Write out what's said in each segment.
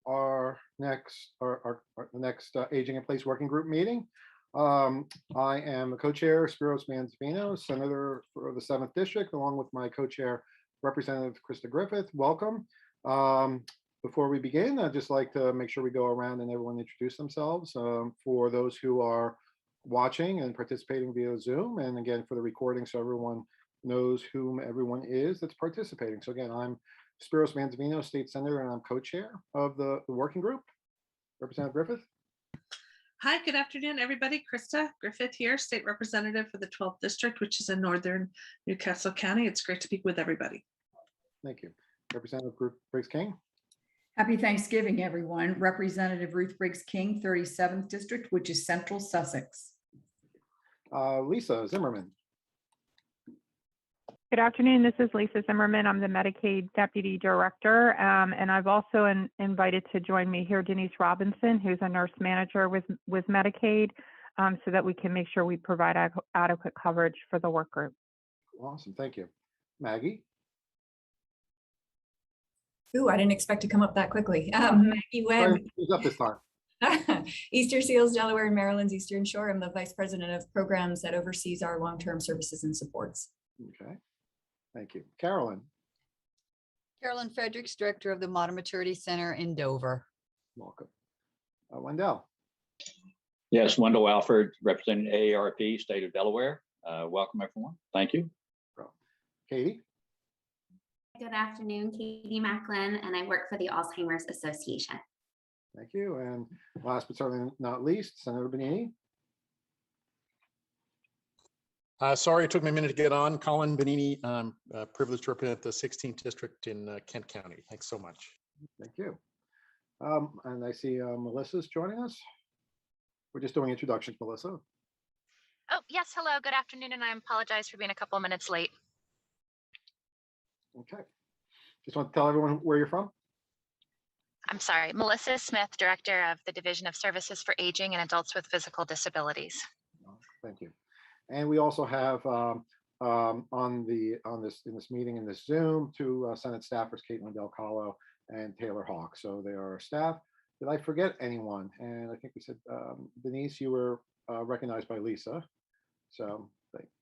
our next Aging in Place Working Group meeting. I am the co-chair, Spiros Manzavino, Senator for the 7th District, along with my co-chair, Representative Krista Griffith. Welcome. Before we begin, I'd just like to make sure we go around and everyone introduce themselves for those who are watching and participating via Zoom, and again for the recording so everyone knows whom everyone is that's participating. So again, I'm Spiros Manzavino, State Senator, and I'm co-chair of the working group. Representative Griffith. Hi, good afternoon, everybody. Krista Griffith here, State Representative for the 12th District, which is in northern Newcastle County. It's great to be with everybody. Thank you. Representative Briggs King. Happy Thanksgiving, everyone. Representative Ruth Briggs King, 37th District, which is Central Sussex. Lisa Zimmerman. Good afternoon. This is Lisa Zimmerman. I'm the Medicaid Deputy Director, and I've also invited to join me here Denise Robinson, who's a nurse manager with Medicaid, so that we can make sure we provide adequate coverage for the work group. Awesome. Thank you. Maggie. Ooh, I didn't expect to come up that quickly. Maggie Webb. Who's up this time? Easter Seals, Delaware and Maryland's Eastern Shore. I'm the Vice President of Programs that oversees our long-term services and supports. Okay. Thank you. Carolyn. Carolyn Fredericks, Director of the Modern Maturity Center in Dover. Welcome. Wendell. Yes, Wendell Alford, representing AARP, State of Delaware. Welcome, everyone. Thank you. Katie. Good afternoon, Katie Macklin, and I work for the Alzheimer's Association. Thank you. And last but certainly not least, Senator Bonini. Sorry, it took me a minute to get on. Colin Bonini, privileged to represent the 16th District in Kent County. Thanks so much. Thank you. And I see Melissa's joining us. We're just doing introductions, Melissa. Oh, yes. Hello. Good afternoon. And I apologize for being a couple of minutes late. Okay. Just want to tell everyone where you're from. I'm sorry. Melissa Smith, Director of the Division of Services for Aging and Adults with Physical Disabilities. Thank you. And we also have in this meeting in this Zoom two Senate staffers, Caitlin Del Calo and Taylor Hawk. So they are our staff. Did I forget anyone? And I think we said Denise, you were recognized by Lisa. So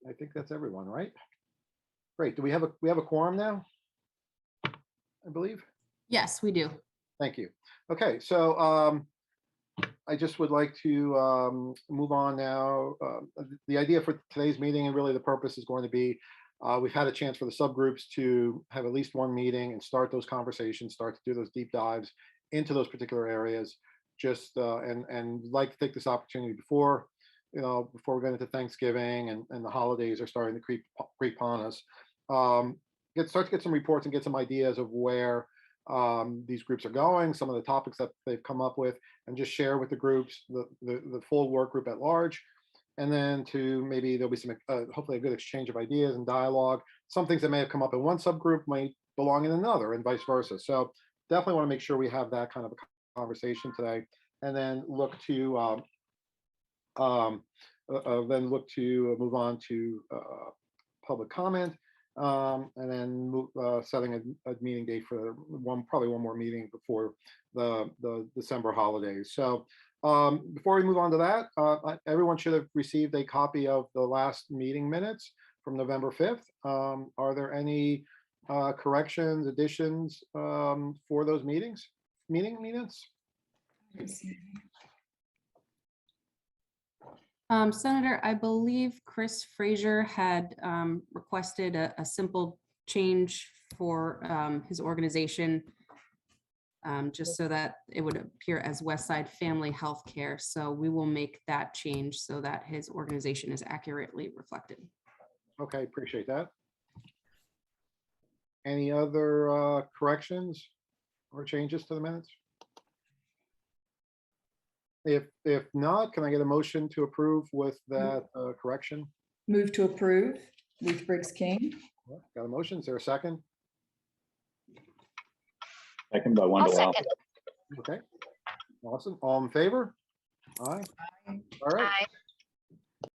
I think that's everyone, right? Great. Do we have a quorum now? I believe. Yes, we do. Thank you. Okay, so I just would like to move on now. The idea for today's meeting and really the purpose is going to be, we've had a chance for the subgroups to have at least one meeting and start those conversations, start to do those deep dives into those particular areas. Just and like to take this opportunity before we go into Thanksgiving and the holidays are starting to creep upon us. Start to get some reports and get some ideas of where these groups are going, some of the topics that they've come up with, and just share with the groups, the full work group at large. And then maybe there'll be some, hopefully a good exchange of ideas and dialogue. Some things that may have come up in one subgroup might belong in another and vice versa. So definitely want to make sure we have that kind of a conversation today, and then look to move on to public comment. And then setting a meeting date for probably one more meeting before the December holidays. So before we move on to that, everyone should have received a copy of the last meeting minutes from November 5th. Are there any corrections, additions for those meeting minutes? Senator, I believe Chris Frazier had requested a simple change for his organization, just so that it would appear as Westside Family Healthcare. So we will make that change so that his organization is accurately reflected. Okay, appreciate that. Any other corrections or changes to the minutes? If not, can I get a motion to approve with that correction? Move to approve. Ruth Briggs King. Got a motion? Is there a second? Second by Wendell Alford. Okay. Awesome. All in favor? Aye. All right. Aye.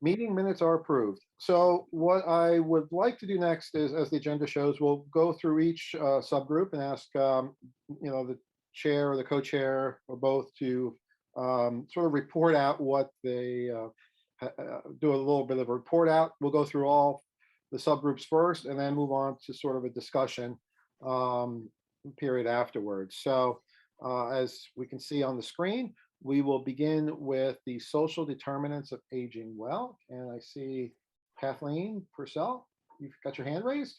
Meeting minutes are approved. So what I would like to do next is, as the agenda shows, we'll go through each subgroup and ask, chair or the co-chair or both to sort of report out what they do a little bit of a report out. We'll go through all the subgroups first and then move on to sort of a discussion period afterwards. So as we can see on the screen, we will begin with the social determinants of aging well. And I see Kathleen Purcell, you've got your hand raised.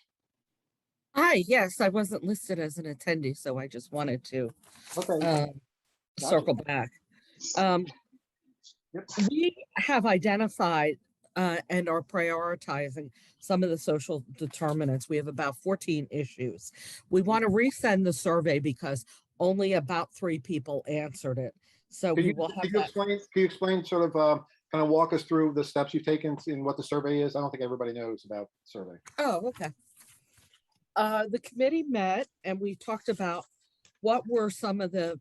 Hi, yes, I wasn't listed as an attendee, so I just wanted to Okay. circle back. We have identified and are prioritizing some of the social determinants. We have about 14 issues. We want to resend the survey because only about 3 people answered it. So we will have that. Can you explain sort of kind of walk us through the steps you've taken in what the survey is? I don't think everybody knows about the survey. Oh, okay. The committee met and we talked about what were some of the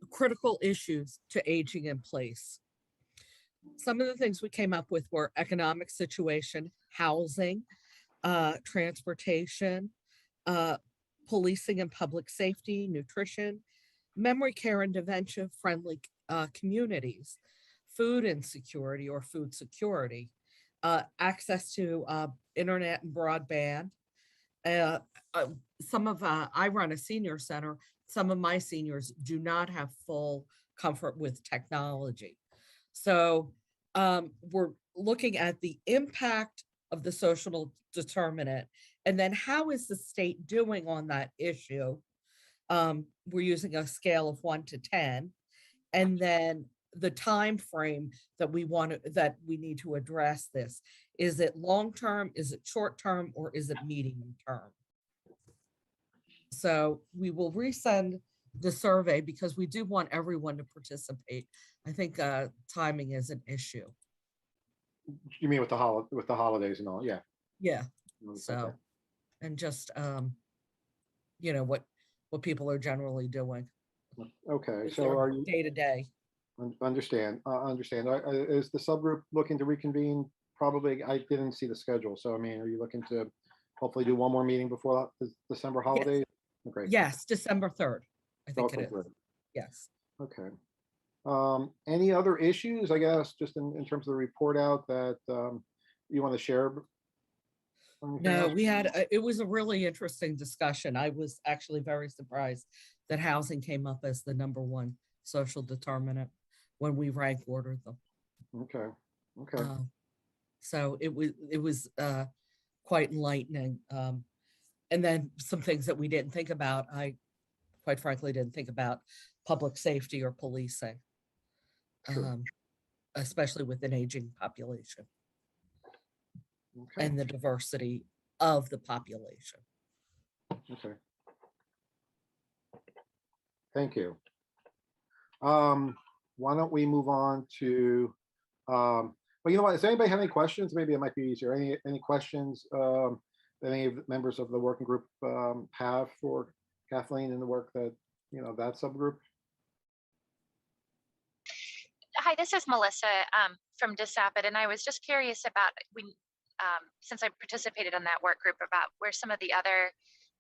critical issues to aging in place. Some of the things we came up with were economic situation, housing, transportation, policing and public safety, nutrition, memory care and dementia friendly communities, food insecurity or food security, access to internet and broadband. I run a senior center. Some of my seniors do not have full comfort with technology. So we're looking at the impact of the social determinant and then how is the state doing on that issue? We're using a scale of 1 to 10, and then the time frame that we need to address this. Is it long-term, is it short-term, or is it medium-term? So we will resend the survey because we do want everyone to participate. I think timing is an issue. You mean with the holidays and all? Yeah. Yeah. Okay. So, and just what people are generally doing. Okay. So are you day to day? Understand. Is the subgroup looking to reconvene? Probably. I didn't see the schedule. So I mean, are you looking to hopefully do one more meeting before the December holidays? Yes. Okay. Yes, December 3rd. I think it is. Yes. Okay. Any other issues, I guess, just in terms of the report out that you want to share? No, it was a really interesting discussion. I was actually very surprised that housing came up as the #1 social determinant when we rank ordered them. Okay. Okay. So it was quite enlightening. And then some things that we didn't think about. I quite frankly didn't think about public safety or policing, Sure. especially with an aging population. Okay. And the diversity of the population. Okay. Thank you. Why don't we move on to, well, you know what, does anybody have any questions? Maybe it might be easier. Any questions that any of the members of the working group have for Kathleen and the work that, that subgroup? Hi, this is Melissa from DSAPID, and I was just curious about since I participated in that work group, about where some of the other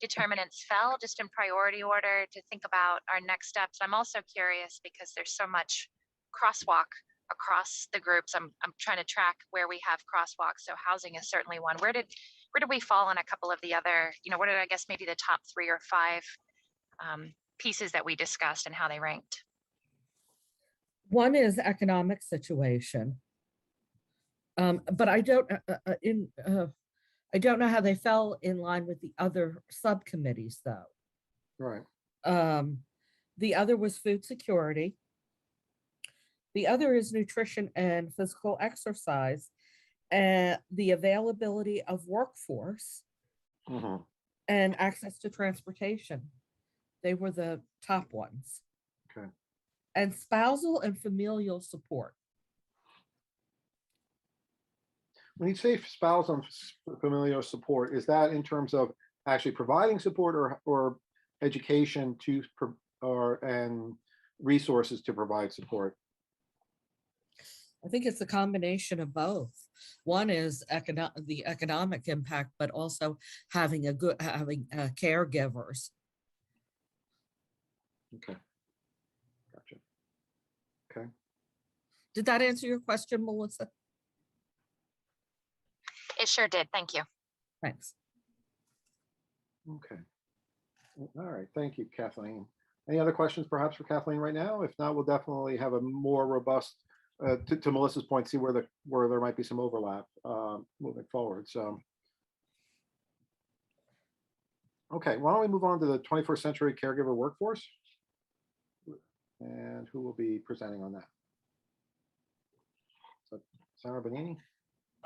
determinants fell, just in priority order to think about our next steps. I'm also curious because there's so much crosswalk across the groups. I'm trying to track where we have crosswalks. So housing is certainly one. Where did we fall on a couple of the other, what are, I guess, maybe the top 3 or 5 pieces that we discussed and how they ranked? One is economic situation. But I don't know how they fell in line with the other subcommittees, though. Right. The other was food security. The other is nutrition and physical exercise, and the availability of workforce and access to transportation. They were the top ones. Okay. And spousal and familial support. When you say spousal and familial support, is that in terms of actually providing support or education and resources to provide support? I think it's a combination of both. One is the economic impact, but also having caregivers Okay. Gotcha. Okay. Did that answer your question, Melissa? It sure did. Thank you. Thanks. Okay. All right. Thank you, Kathleen. Any other questions perhaps for Kathleen right now? If not, we'll definitely have a more robust, to Melissa's point, see where there might be some overlap moving forward. So, okay, why don't we move on to the 21st century caregiver workforce? And who will be presenting on that? So, Sarah Bonini.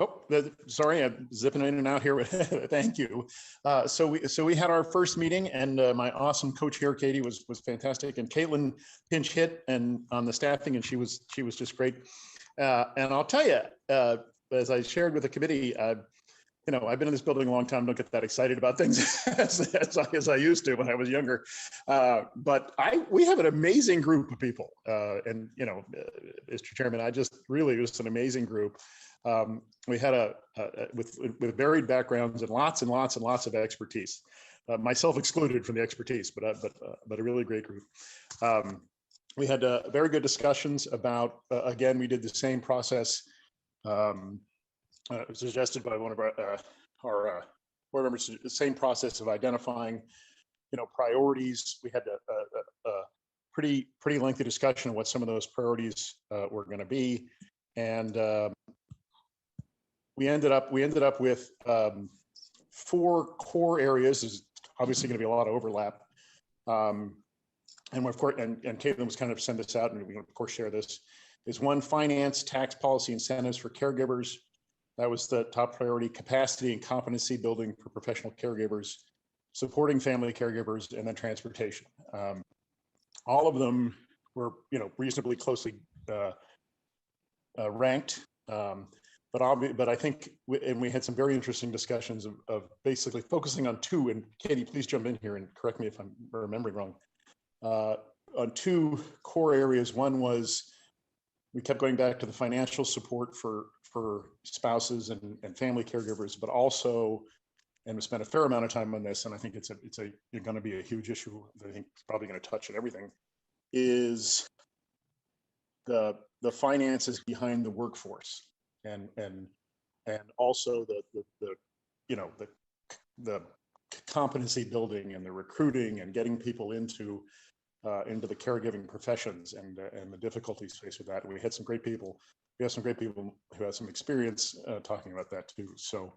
Oh, sorry, I'm zipping in and out here. Thank you. So we had our first meeting, and my awesome co-chair Katie was fantastic, and Caitlin pinch hit and on the staffing, and she was just great. And I'll tell you, as I shared with the committee, you know, I've been in this building a long time. Don't get that excited about things as I used to when I was younger. But we have an amazing group of people, and you know, Mr. Chairman, it was an amazing group. We had with varied backgrounds and lots of expertise, myself excluded from the expertise, but a really great group. We had very good discussions about, again, we did the same process suggested by one of our board members, the same process of identifying, you know, priorities. We had a pretty lengthy discussion of what some of those priorities were going to be, and we ended up with 4 core areas. There's obviously going to be a lot of overlap, and of course, and Caitlin was kind of send this out, and we can of course share this. Is 1, finance, tax policy incentives for caregivers. That was the top priority. Capacity and competency building for professional caregivers, supporting family caregivers, and then transportation. All of them were, you know, reasonably closely ranked. But I think, we had some very interesting discussions of basically focusing on 2, and Katie, please jump in here and correct me if I'm remembering wrong, on 2 core areas. One was, we kept going back to the financial support for spouses and family caregivers, but also, and we spent a fair amount of time on this, and I think it's going to be a huge issue that I think is probably going to touch on everything, is the finances behind the workforce. And also the you know, the competency building and the recruiting and getting people into the caregiving professions and the difficulties faced with that. And we had some great people. We have some great people who have some experience talking about that too. So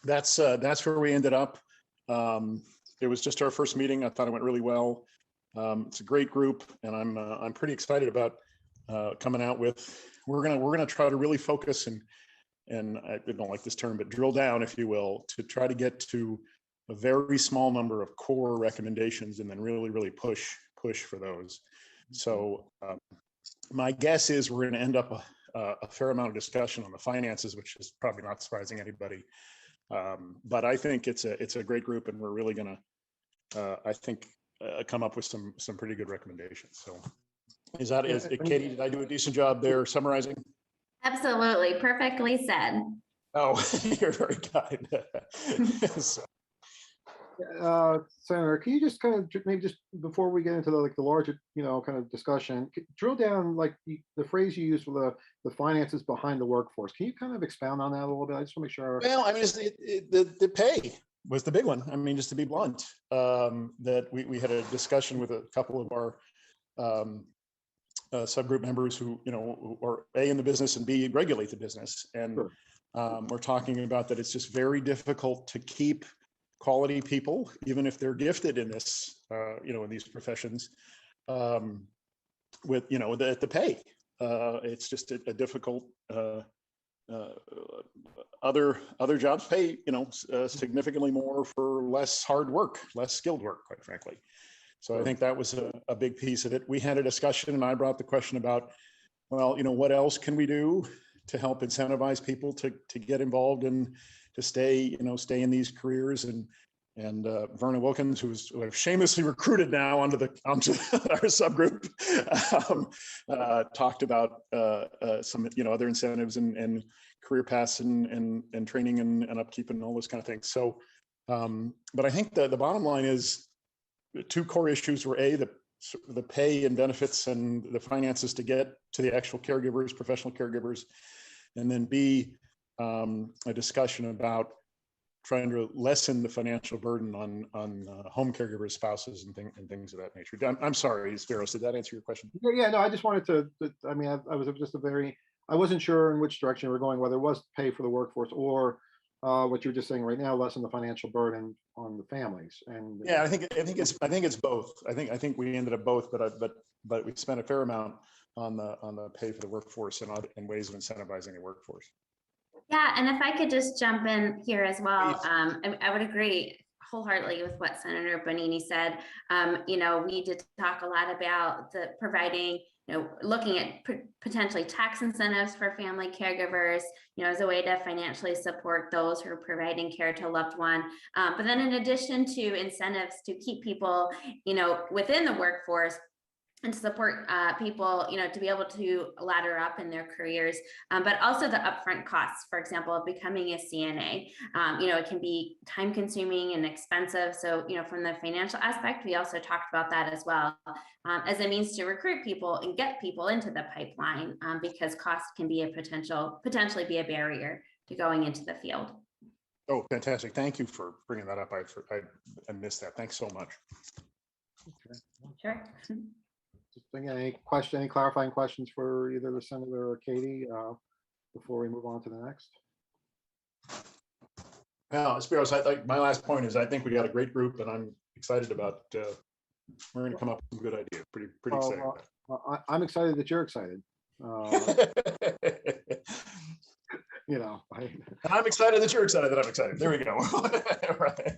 that's where we ended up. It was just our first meeting. I thought it went really well. It's a great group, and I'm pretty excited about coming out with. We're gonna try to really focus and I don't like this term, but drill down, if you will, to try to get to a very small number of core recommendations, and then really push for those. So my guess is we're going to end up a fair amount of discussion on the finances, which is probably not surprising anybody. But I think it's a great group, and we're really going to, I think, come up with some pretty good recommendations. So Katie, did I do a decent job there summarizing? Absolutely. Perfectly said. Oh, you're very kind. So, Senator, can you just kind of maybe just before we get into the larger, you know, kind of discussion, drill down the phrase you used for the finances behind the workforce. Can you kind of expound on that a little bit? I just want to make sure. Well, I mean, the pay was the big one. I mean, just to be blunt, that we had a discussion with a couple of our subgroup members who, you know, are A, in the business, and B, regulate the business. And Sure. We're talking about that it's just very difficult to keep quality people, even if they're gifted in this, you know, in these professions, with, you know, the pay. It's just a difficult, other jobs pay, you know, significantly more for less hard work, less skilled work, quite frankly. So I think that was a big piece of it. We had a discussion, and I brought the question about, well, you know, what else can we do to help incentivize people to get involved and to stay in these careers. And Verna Wilkins, who's shamelessly recruited now onto our subgroup, talked about some, you know, other incentives and career paths and training and upkeep and all those kind of things. So, but I think the bottom line is the 2 core issues were A, the the pay and benefits and the finances to get to the actual caregivers, professional caregivers. And then B, a discussion about trying to lessen the financial burden on home caregivers, spouses, and things of that nature. I'm sorry, Spiros, did that answer your question? Yeah, no, I just wanted to, I mean, I was just I wasn't sure in which direction we were going, whether it was pay for the workforce or what you're just saying right now, lessen the financial burden on the families. And yeah, I think it's both. I think we ended up both, but we spent a fair amount on the pay for the workforce and ways of incentivizing the workforce. Yeah, and if I could just jump in here as well, I would agree wholeheartedly with what Senator Bonini said. We did talk a lot about the providing, looking at potentially tax incentives for family caregivers, as a way to financially support those who are providing care to a loved one. But then in addition to incentives to keep people, within the workforce, and to support people, to be able to ladder up in their careers, but also the upfront costs, for example, of becoming a CNA. It can be time consuming and expensive. So, from the financial aspect, we also talked about that as well, as a means to recruit people and get people into the pipeline, because cost can be potentially be a barrier to going into the field. Oh, fantastic. Thank you for bringing that up. I missed that. Thanks so much. Okay. Sure. Just thinking, any clarifying questions for either the Senator or Katie before we move on to the next? Now, Spiros, my last point is I think we got a great group, and I'm excited about. We're going to come up with some good ideas. Pretty excited. I'm excited that you're excited. I'm excited that you're excited that I'm excited. There we go. Right.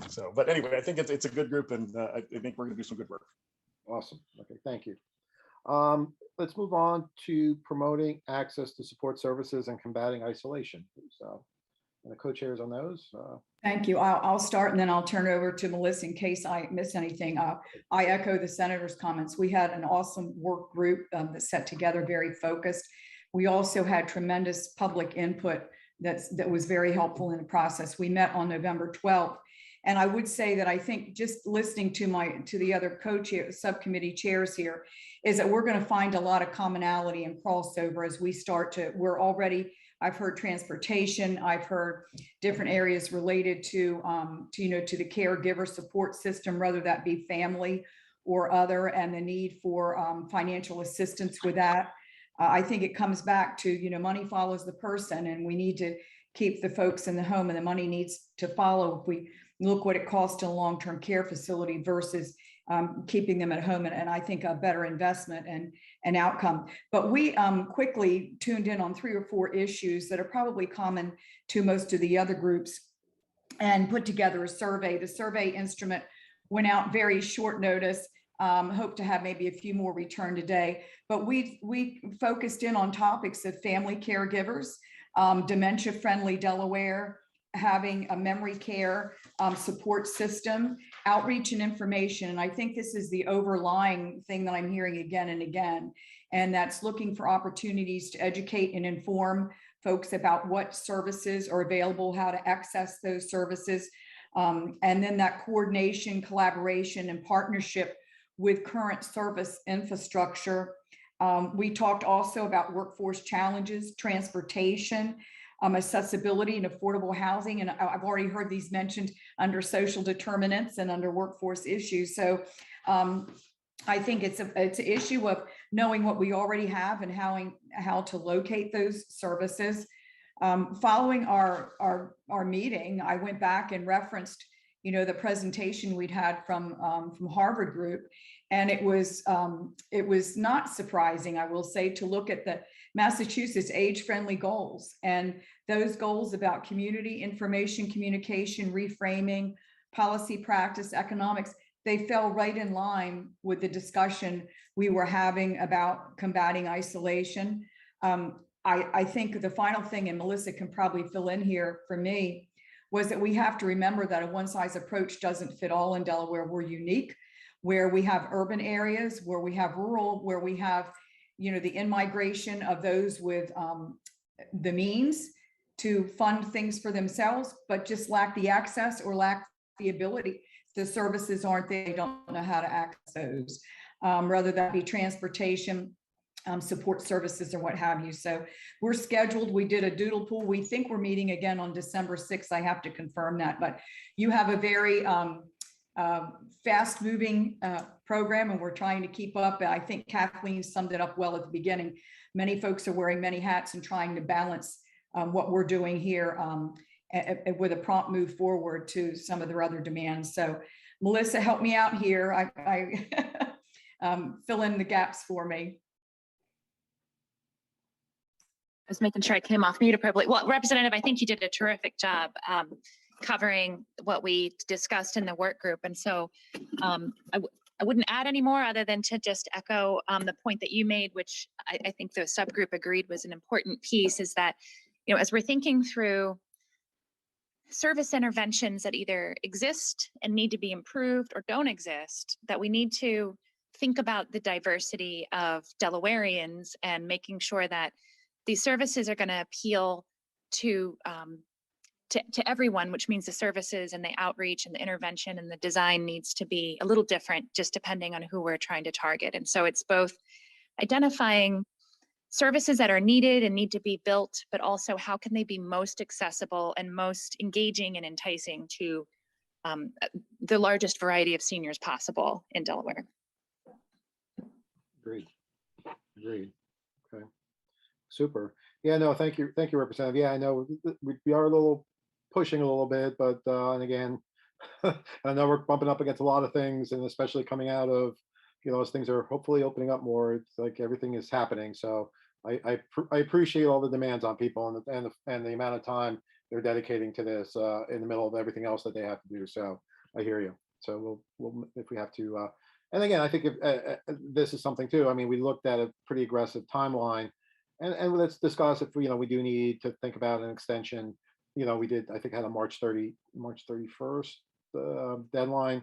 So, but anyway, I think it's a good group, and I think we're going to do some good work. Awesome. Okay, thank you. Let's move on to promoting access to support services and combating isolation. So, and the co-chairs on those. Thank you. I'll start and then I'll turn it over to Melissa in case I miss anything. I echo the senator's comments. We had an awesome work group that set together, very focused. We also had tremendous public input that was very helpful in the process. We met on November 12th. And I would say that I think just listening to the other co-chair subcommittee chairs here is that we're going to find a lot of commonality and crossover as we start to, I've heard transportation, I've heard different areas related to the caregiver support system, whether that be family or other, and the need for financial assistance with that. I think it comes back to, money follows the person, and we need to keep the folks in the home, and the money needs to follow. If we look what it costs in a long-term care facility versus keeping them at home, and I think a better investment and outcome. But we quickly tuned in on 3 or 4 issues that are probably common to most of the other groups and put together a survey. The survey instrument went out very short notice. Hope to have maybe a few more return today, but we focused in on topics of family caregivers, dementia-friendly Delaware, having a memory care support system, outreach and information. And I think this is the overlying thing that I'm hearing again and again, and that's looking for opportunities to educate and inform folks about what services are available, how to access those services, and then that coordination, collaboration, and partnership with current service infrastructure. We talked also about workforce challenges, transportation, accessibility and affordable housing. And I've already heard these mentioned under social determinants and under workforce issues. So I think it's an issue of knowing what we already have and how to locate those services. Following our meeting, I went back and referenced the presentation we'd had from Harvard Group, and it was not surprising, I will say, to look at the Massachusetts age-friendly goals, and those goals about community, information, communication, reframing, policy, practice, economics. They fell right in line with the discussion we were having about combating isolation. I think the final thing, and Melissa can probably fill in here for me, was that we have to remember that a one-size approach doesn't fit all in Delaware. We're unique, where we have urban areas, where we have rural, where we have, the in-migration of those with the means to fund things for themselves, but just lack the access or lack the ability. The services aren't there, they don't know how to access those. whether that be transportation, support services or what have you. So we're scheduled. We did a doodle pool. We think we're meeting again on December 6th. I have to confirm that, but you have a very fast moving program and we're trying to keep up. I think Kathleen summed it up well at the beginning. Many folks are wearing many hats and trying to balance what we're doing here with a prompt move forward to some of their other demands. So Melissa, help me out here. I fill in the gaps for me. I was making sure I came off mute appropriately. Well, Representative, I think you did a terrific job covering what we discussed in the work group. And so I wouldn't add any more other than to just echo the point that you made, which I think the subgroup agreed was an important piece, is that, as we're thinking through service interventions that either exist and need to be improved or don't exist, that we need to think about the diversity of Delawareans and making sure that these services are going to appeal to everyone, which means the services and the outreach and the intervention and the design needs to be a little different just depending on who we're trying to target. And so it's both identifying services that are needed and need to be built, but also how can they be most accessible and most engaging and enticing to the largest variety of seniors possible in Delaware. Agreed. Okay. Super. Yeah, no, thank you, Representative. Yeah, I know we are a little pushing a little bit, but and again, I know we're bumping up against a lot of things, and especially coming out of, as things are hopefully opening up more. It's like everything is happening. So I appreciate all the demands on people and the amount of time they're dedicating to this in the middle of everything else that they have to do. So I hear you. So we'll if we have to. And again, I think if this is something too. I mean, we looked at a pretty aggressive timeline. And let's discuss if we do need to think about an extension. We did, I think, had a March 31st deadline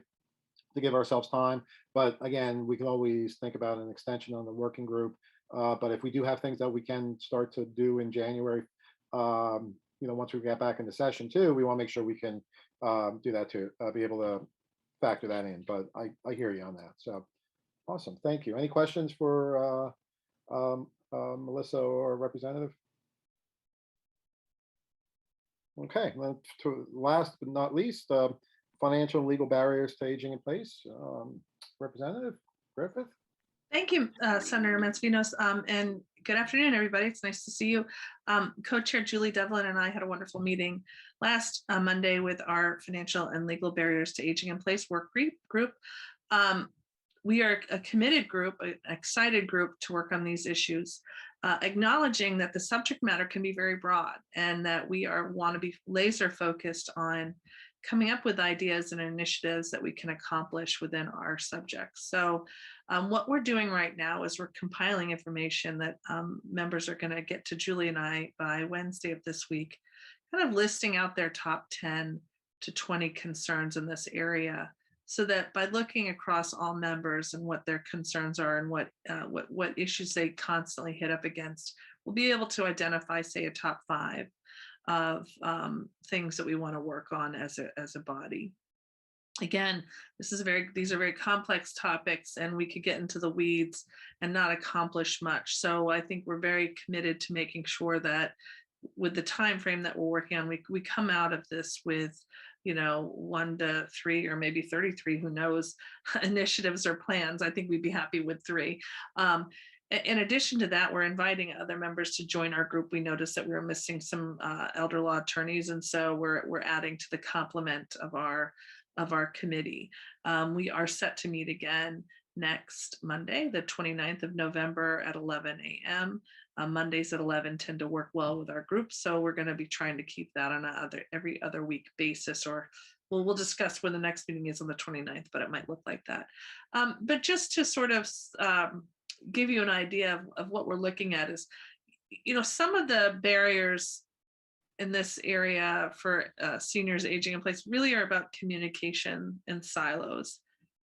to give ourselves time. But again, we can always think about an extension on the working group. But if we do have things that we can start to do in January, once we get back into session too, we want to make sure we can do that too, be able to factor that in. But I hear you on that. So awesome. Thank you. Any questions for Melissa or Representative? Okay, well, last but not least, financial and legal barriers to aging in place. Representative Griffith. Thank you, Senator Mancinos, and good afternoon, everybody. It's nice to see you. Co-Chair Julie Devlin and I had a wonderful meeting last Monday with our financial and legal barriers to aging in place work group. We are a committed group, an excited group to work on these issues, acknowledging that the subject matter can be very broad and that we want to be laser focused on coming up with ideas and initiatives that we can accomplish within our subjects. So what we're doing right now is we're compiling information that members are going to get to Julie and I by Wednesday of this week, kind of listing out their top 10 to 20 concerns in this area, so that by looking across all members and what their concerns are and what issues they constantly hit up against, we'll be able to identify, say, a top 5 of things that we want to work on as a body. Again, these are very complex topics, and we could get into the weeds and not accomplish much. So I think we're very committed to making sure that with the time frame that we're working on, we come out of this with 1 to 3 or maybe 33, who knows, initiatives or plans. I think we'd be happy with 3. In addition to that, we're inviting other members to join our group. We noticed that we were missing some elder law attorneys, and so we're adding to the complement of our committee. We are set to meet again next Monday, the 29th of November at 11 a.m. Mondays at 11 tend to work well with our group, so we're going to be trying to keep that on every other week basis, or we'll discuss when the next meeting is on the 29th, but it might look like that. But just to sort of give you an idea of what we're looking at is, some of the barriers in this area for seniors aging in place really are about communication and silos.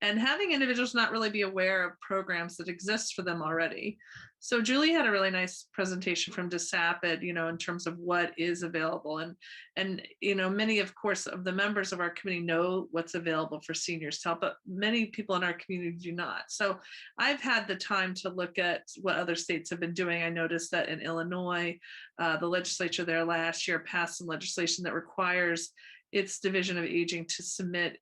and having individuals not really be aware of programs that exist for them already. So Julie had a really nice presentation from DSAPid, in terms of what is available. And many, of course, of the members of our committee know what's available for seniors to help, but many people in our community do not. So I've had the time to look at what other states have been doing. I noticed that in Illinois, the legislature there last year passed some legislation that requires its Division of Aging to submit,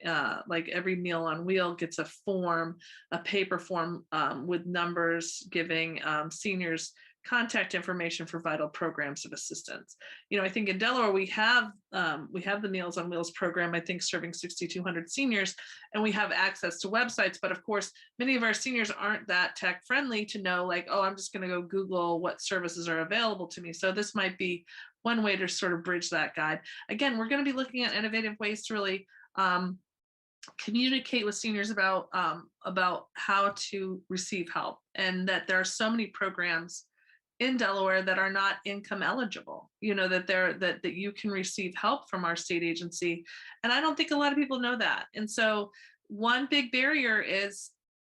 like every Meal on Wheel gets a form, a paper form with numbers giving seniors contact information for vital programs of assistance. I think in Delaware we have the Meals on Wheels program, I think serving 6,200 seniors, and we have access to websites. But of course, many of our seniors aren't that tech friendly to know, like, oh, I'm just going to go Google what services are available to me. So this might be one way to sort of bridge that guide. Again, we're going to be looking at innovative ways to really communicate with seniors about how to receive help, and that there are so many programs in Delaware that are not income eligible, that you can receive help from our state agency. And I don't think a lot of people know that. And so one big barrier is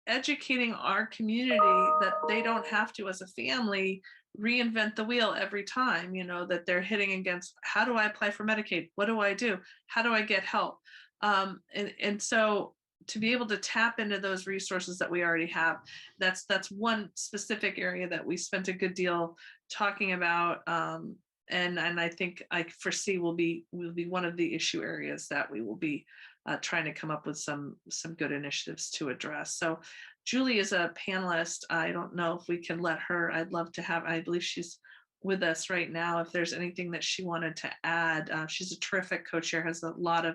educating our community that they don't have to, as a family, reinvent the wheel every time, that they're hitting against, how do I apply for Medicaid? What do I do? How do I get help? And so to be able to tap into those resources that we already have, that's one specific area that we spent a good deal talking about. And I think I foresee will be one of the issue areas that we will be trying to come up with some good initiatives to address. So Julie is a panelist. I don't know if we can let her, I'd love to have, I believe she's with us right now, if there's anything that she wanted to add. She's a terrific co-chair, has a lot of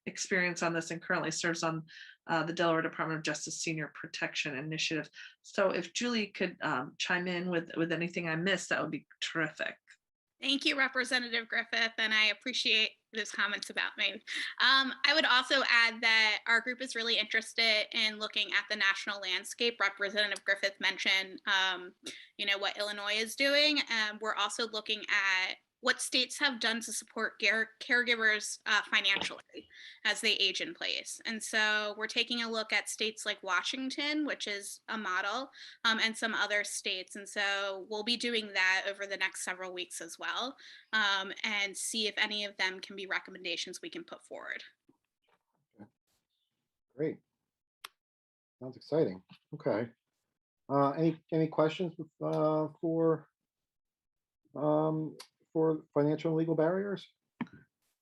experience on this, and currently serves on the Delaware Department of Justice Senior Protection Initiative. So if Julie could chime in with anything I missed, that would be terrific. Thank you, Representative Griffith, and I appreciate those comments about me. I would also add that our group is really interested in looking at the national landscape. Representative Griffith mentioned, what Illinois is doing. We're also looking at what states have done to support caregivers financially as they age in place. And so we're taking a look at states like Washington, which is a model, and some other states. And so we'll be doing that over the next several weeks as well, and see if any of them can be recommendations we can put forward. Okay. Great. Sounds exciting. Okay. Any questions for financial and legal barriers?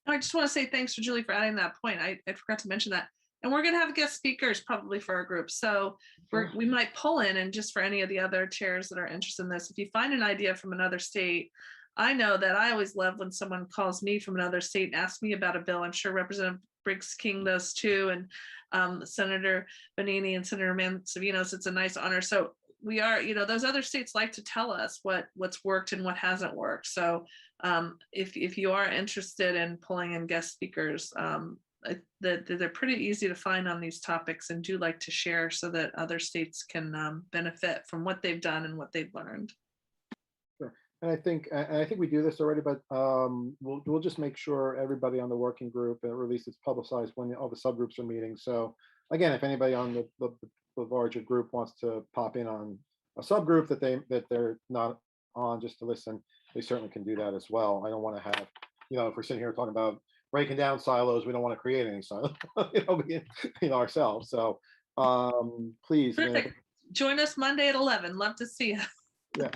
I just want to say thanks to Julie for adding that point. I forgot to mention that. And we're going to have guest speakers probably for our group. So we might pull in, and just for any of the other chairs that are interested in this, if you find an idea from another state, I know that I always love when someone calls me from another state and asks me about a bill. I'm sure Representative Briggs King does too, and Senator Bonini and Senator Mansavinos. It's a nice honor. So we are, those other states like to tell us what's worked and what hasn't worked. So if you are interested in pulling in guest speakers, they're pretty easy to find on these topics, and do like to share so that other states can benefit from what they've done and what they've learned. Sure. And I think we do this already, but we'll just make sure everybody on the working group, or at least it's publicized when all the subgroups are meeting. So again, if anybody on the larger group wants to pop in on a subgroup that they're not on, just to listen, they certainly can do that as well. I don't want to have, if we're sitting here talking about breaking down silos, we don't want to create any silos, ourselves. So please, join us Monday at 11. Love to see you. Yeah,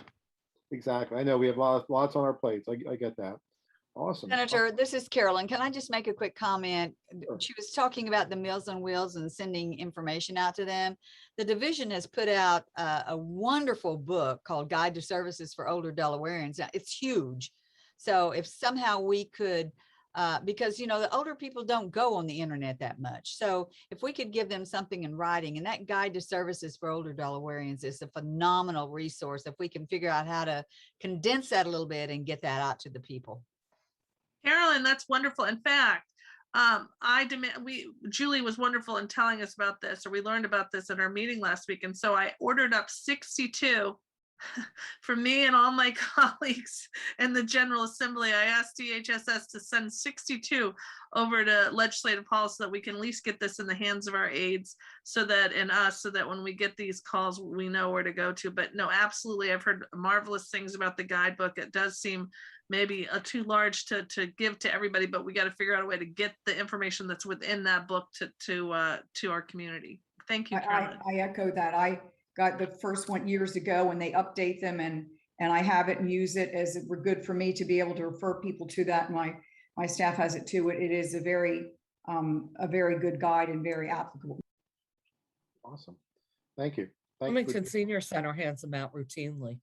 exactly. I know we have lots on our plates. I get that. Awesome. Senator, this is Carolyn. Can I just make a quick comment? Sure. She was talking about the Meals on Wheels and sending information out to them. The division has put out a wonderful book called Guide to Services for Older Delawareans. Now, it's huge. So if somehow we could, because, the older people don't go on the internet that much. So if we could give them something in writing, and that Guide to Services for Older Delawareans is a phenomenal resource if we can figure out how to condense that a little bit and get that out to the people. Carolyn, that's wonderful. In fact, Julie was wonderful in telling us about this, or we learned about this at our meeting last week. And so I ordered up 62 for me and all my colleagues in the General Assembly, I asked DHSS to send 62 over to legislative policy so that we can at least get this in the hands of our aides so that when we get these calls, we know where to go to. But no, absolutely. I've heard marvelous things about the guidebook. It does seem maybe too large to give to everybody, but we got to figure out a way to get the information that's within that book to our community. Thank you, Carolyn. I echo that. I got the first one years ago and they update them and I have it and use it as it were good for me to be able to refer people to that. My staff has it too. It is a very good guide and very applicable. Awesome. Thank you. Wilmington Senior Center hands them out routinely.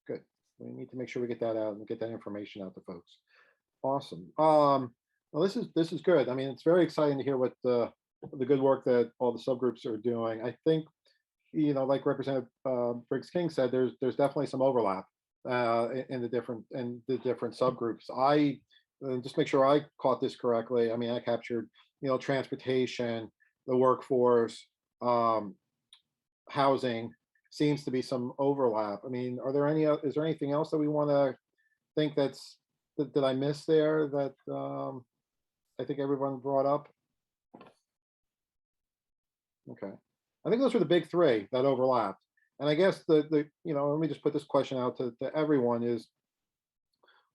Good. We need to make sure we get that out and get that information out to folks. Awesome. Well, this is good. I mean, it's very exciting to hear what the good work that all the subgroups are doing. I think, like Representative Briggs King said, there's definitely some overlap in the different subgroups. Just make sure I caught this correctly. I mean, I captured, transportation, the workforce, housing. Seems to be some overlap. I mean, is there anything else that we want to think that I missed there that I think everyone brought up? Okay. I think those were the big three that overlapped. And I guess let me just put this question out to everyone is,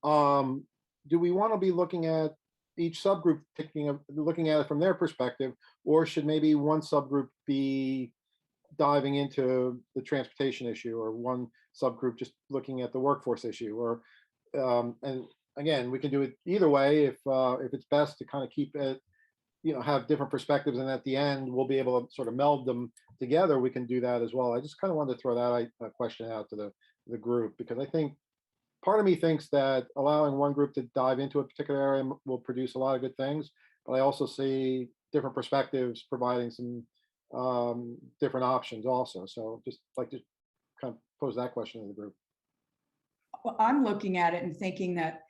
do we want to be looking at each subgroup, looking at it from their perspective, or should maybe one subgroup be diving into the transportation issue, or one subgroup just looking at the workforce issue, or and again, we can do it either way if it's best to kind of keep it, have different perspectives, and at the end we'll be able to sort of meld them together. We can do that as well. I just kind of wanted to throw that question out to the group, because I think part of me thinks that allowing one group to dive into a particular area will produce a lot of good things, but I also see different perspectives providing some different options also. So just like to kind of pose that question to the group. Well, I'm looking at it and thinking that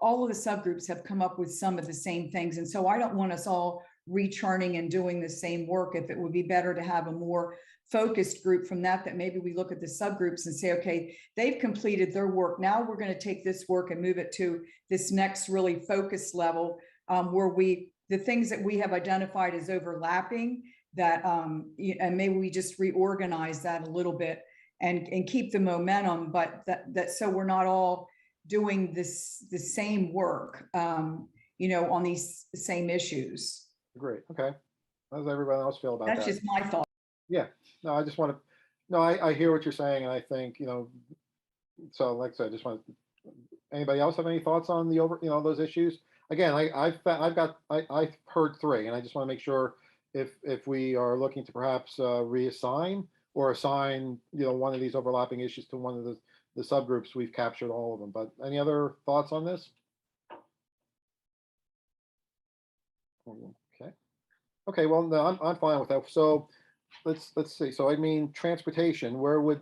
all of the subgroups have come up with some of the same things. And so I don't want us all returning and doing the same work. If it would be better to have a more focused group from that maybe we look at the subgroups and say, okay, they've completed their work. Now we're going to take this work and move it to this next really focused level where the things that we have identified as overlapping that, and maybe we just reorganize that a little bit and keep the momentum, but that so we're not all doing the same work, on these same issues. Great. Okay. How does everybody else feel about that? That's just my thought. Yeah. No, I just want to. No, I hear what you're saying, and I think So, like I said, I just want. Anybody else have any thoughts on those issues? Again, I've heard three, and I just want to make sure if we are looking to perhaps reassign or assign one of these overlapping issues to one of the subgroups, we've captured all of them. But any other thoughts on this? Okay. Okay. Well, no, I'm fine with that. So let's see. So I mean, transportation. Where would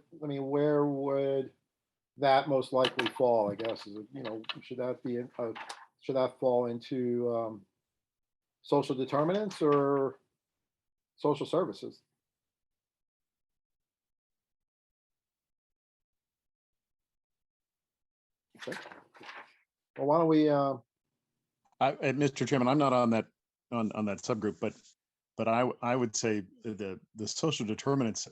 that most likely fall? I guess should that fall into social determinants or social services? Okay. Well, why don't we? Mr. Chairman, I'm not on that subgroup, but I would say the social determinants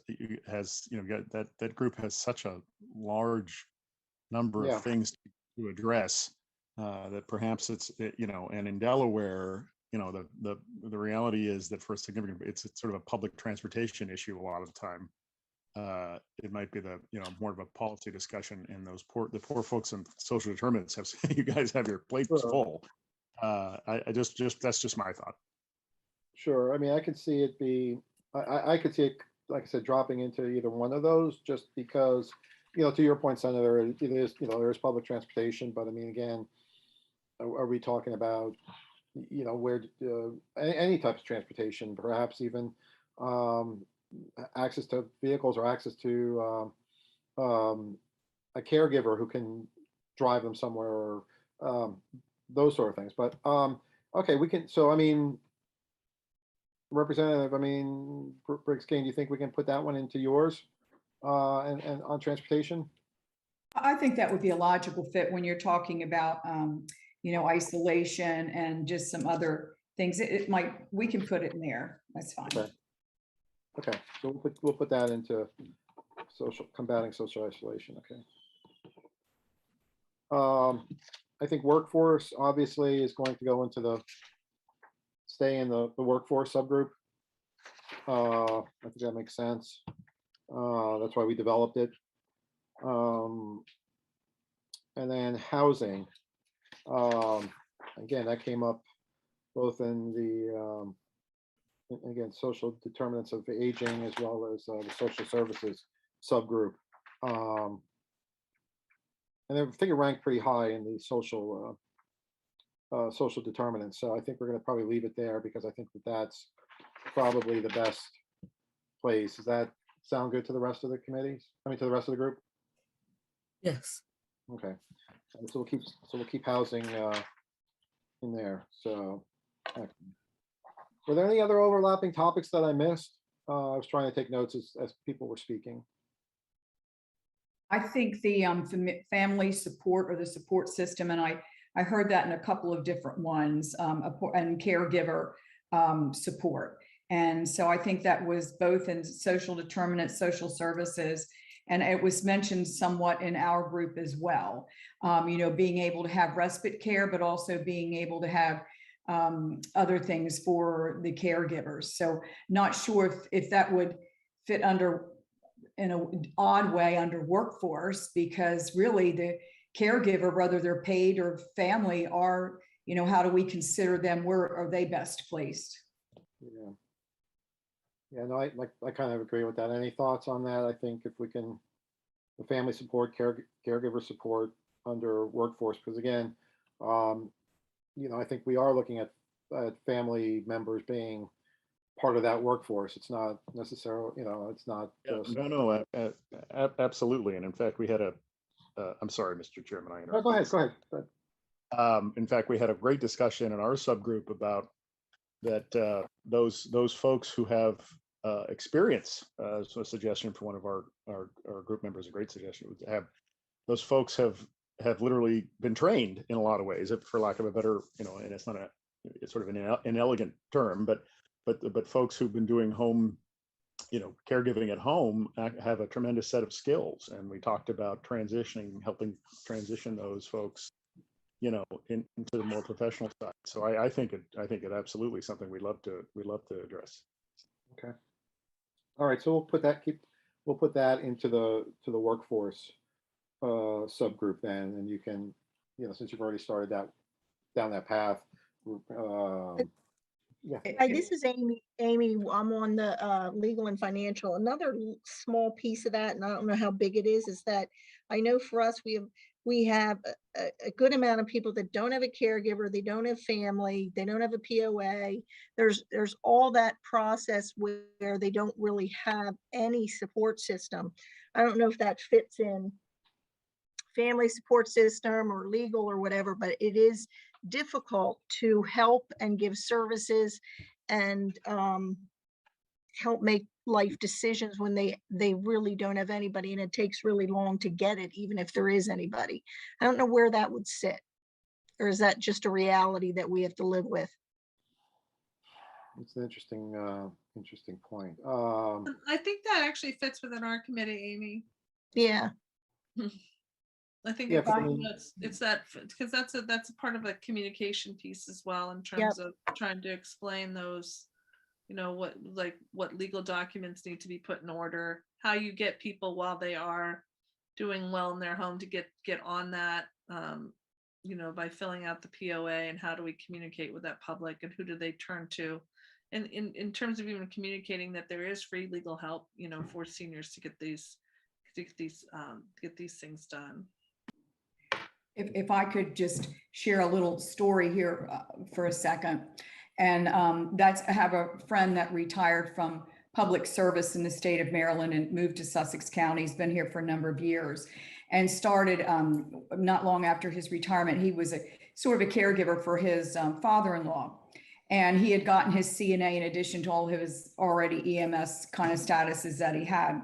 has that group has such a large number of things to address that perhaps it's and in Delaware the reality is that for a significant it's sort of a public transportation issue a lot of the time. It might be more of a policy discussion, and the poor folks in social determinants have you guys have your plates full. That's just my thought. Sure. I mean, I could see it be. I could see it, like I said, dropping into either one of those, just because, to your point, Senator, it is, there is public transportation, but I mean, again, are we talking about, where any type of transportation, perhaps even access to vehicles or access to a caregiver who can drive them somewhere, or those sort of things. But okay, we can. So I mean, Representative, Briggs King, do you think we can put that one into yours and on transportation? I think that would be a logical fit when you're talking about, isolation and just some other things. It might, we can put it in there. That's fine. Okay. Okay, so we'll put that into combating social isolation. Okay. I think workforce obviously is going to go into stay in the workforce subgroup. I think that makes sense. That's why we developed it. And then housing. Again, that came up both in the again, social determinants of aging as well as the social services subgroup. And I think it ranked pretty high in the social determinants. So I think we're going to probably leave it there because I think that's probably the best place. Does that sound good to the rest of the committees? I mean, to the rest of the group? Yes. Okay. And so we'll keep housing in there. So, excellent. Were there any other overlapping topics that I missed? I was trying to take notes as people were speaking. I think the family support or the support system, and I heard that in a couple of different ones, and caregiver support. And so I think that was both in social determinants, social services, and it was mentioned somewhat in our group as well. Being able to have respite care, but also being able to have other things for the caregivers. So not sure if that would fit under in an odd way under workforce, because really the caregiver, whether they're paid or family, are, how do we consider them? Where are they best placed? Yeah. Yeah, no, I kind of agree with that. Any thoughts on that? I think if we can, the family support, caregiver support under workforce, because again, I think we are looking at family members being part of that workforce. It's not necessarily, it's not just. No, absolutely. And in fact, we had I'm sorry, Mr. Chairman, I interrupted. Go ahead. In fact, we had a great discussion in our subgroup about that. Those folks who have experience, so a suggestion for one of our group members, a great suggestion would have those folks have literally been trained in a lot of ways, for lack of a better, and it's sort of an inelegant term, but folks who've been doing home, caregiving at home have a tremendous set of skills. And we talked about helping transition those folks, into the more professional side. So I think it absolutely something we'd love to address. Okay. All right. So we'll put that into the workforce subgroup then, and you can, since you've already started down that path. Yeah. Hi, this is Amy. I'm on the legal and financial. Another small piece of that, and I don't know how big it is that I know for us, we have a good amount of people that don't have a caregiver, they don't have family, they don't have a POA. There's all that process where they don't really have any support system. I don't know if that fits in family support system or legal or whatever, but it is difficult to help and give services and help make life decisions when they really don't have anybody, and it takes really long to get it, even if there is anybody. I don't know where that would sit, or is that just a reality that we have to live with? It's an interesting point. I think that actually fits within our committee, Amy. Yeah. I think it's that, because that's a part of a communication piece as well, in terms of trying to explain those, what legal documents need to be put in order, how you get people while they are doing well in their home to get on that, by filling out the POA, and how do we communicate with that public, and who do they turn to, and in terms of even communicating that there is free legal help, for seniors to get these things done. If I could just share a little story here for a second. And I have a friend that retired from public service in the state of Maryland and moved to Sussex County. He's been here for a number of years and started not long after his retirement. He was a sort of a caregiver for his father-in-law. And he had gotten his CNA in addition to all of his already EMS kind of statuses that he had.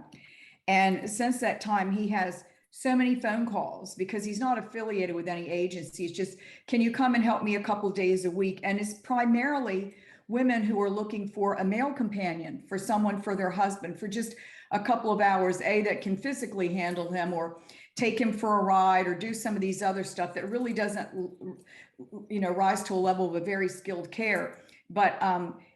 And since that time, he has so many phone calls because he's not affiliated with any agency. It's just, can you come and help me a couple days a week? And it's primarily women who are looking for a male companion, for someone for their husband, for just a couple of hours, that can physically handle him or take him for a ride or do some of these other stuff that really doesn't, rise to a level of a very skilled care. But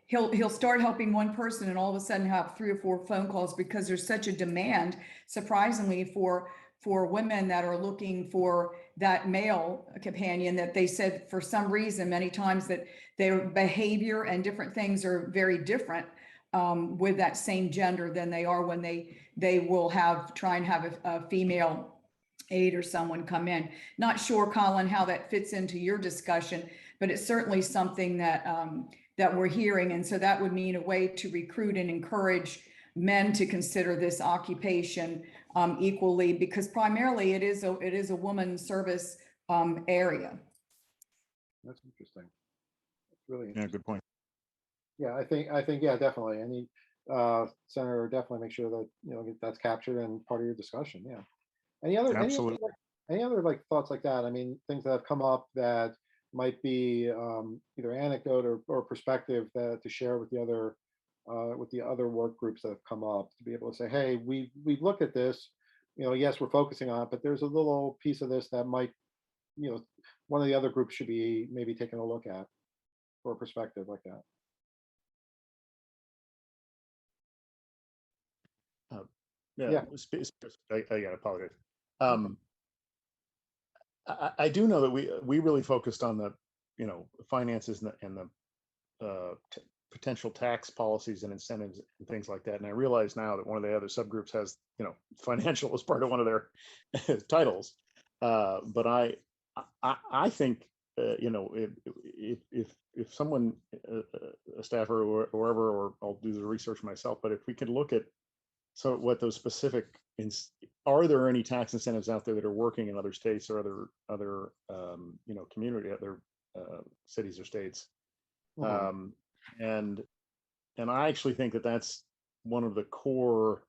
he'll start helping one person and all of a sudden have 3 or 4 phone calls because there's such a demand, surprisingly, for women that are looking for that male companion, that they said for some reason many times that their behavior and different things are very different with that same gender than they are when they will try and have a female aide or someone come in. Not sure, Colin, how that fits into your discussion, but it's certainly something that that we're hearing. And so that would mean a way to recruit and encourage men to consider this occupation equally, because primarily it is a woman's service area. That's interesting. That's really interesting. Yeah, good point. Yeah, I think, yeah, definitely. Any senator, definitely make sure that that's captured and part of your discussion. Yeah. Absolutely. Any other like thoughts like that? I mean, things that have come up that might be either anecdote or perspective that to share with the other work groups that have come up, to be able to say, hey, we've looked at this. Yes, we're focusing on it, but there's a little piece of this that might, one of the other groups should be maybe taking a look at, or a perspective like that. Yeah. I gotta apologize. I do know that we really focused on the finances and the potential tax policies and incentives and things like that. And I realize now that one of the other subgroups has financial as part of one of their titles. But I think if someone, a staffer or whoever, or I'll do the research myself, but if we could look at what those specific are there any tax incentives out there that are working in other states or other community, other cities or states, and I actually think that that's one of the core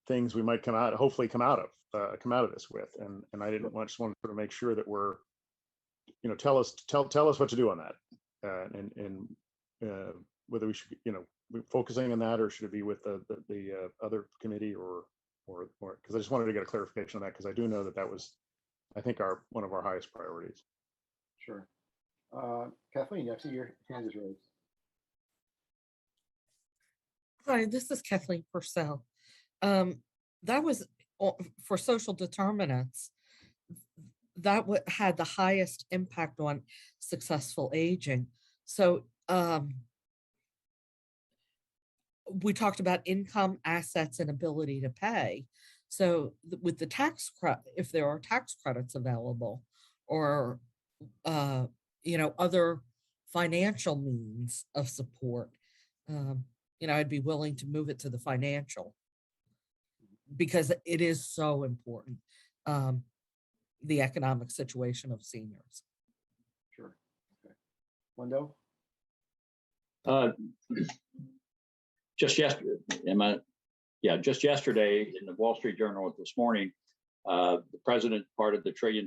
things we might hopefully come out of this with, and I just want to sort of make sure that we're tell us what to do on that, and whether we should focusing on that, or should it be with the other committee, or because I just wanted to get a clarification on that, because I do know that was, I think, one of our highest priorities. Sure. Kathleen, I see your hand is raised. Hi, this is Kathleen Purcell. That was for social determinants. That had the highest impact on successful aging. So we talked about income, assets, and ability to pay. So with the tax credit, if there are tax credits available, or other financial means of support, I'd be willing to move it to the financial, because it is so important, the economic situation of seniors. Sure. Okay. Wendell? Just yesterday in the Wall Street Journal this morning, the president, part of the $1 trillion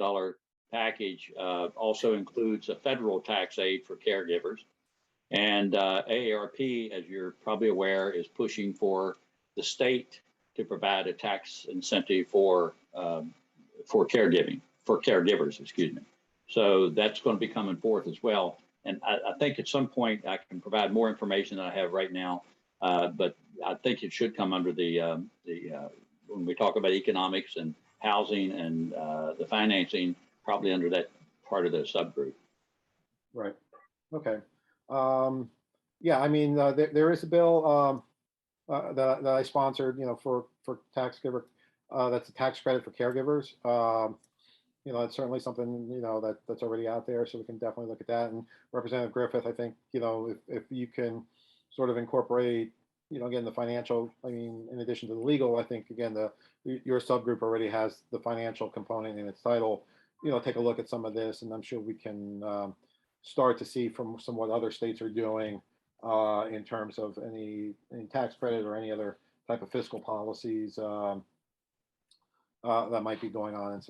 package, also includes a federal tax aid for caregivers. And AARP, as you're probably aware, is pushing for the state to provide a tax incentive for caregivers, excuse me. So that's going to be coming forth as well. And I think at some point I can provide more information than I have right now. But I think it should come under the when we talk about economics and housing and the financing, probably under that part of the subgroup. Right. Okay. Yeah, I mean, there is a bill that I sponsored, for Caregiver. That's a tax credit for caregivers. It's certainly something, that's already out there, so we can definitely look at that. And Representative Griffith, I think, if you can sort of incorporate, again, the financial, I mean, in addition to the legal, I think, again, your subgroup already has the financial component in its title. Take a look at some of this, and I'm sure we can start to see from what other states are doing in terms of any tax credit or any other type of fiscal policies that might be going on in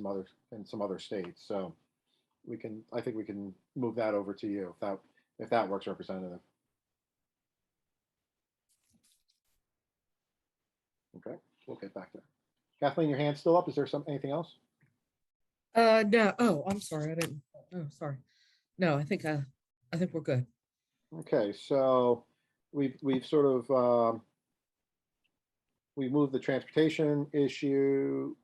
some other states. So I think we can move that over to you if that works, Representative. Okay, we'll get back there. Kathleen, your hand's still up. Is there anything else? No. Oh, I'm sorry. I didn't. Oh, sorry. No, I think we're good. Okay, so we've sort of we moved the transportation issue,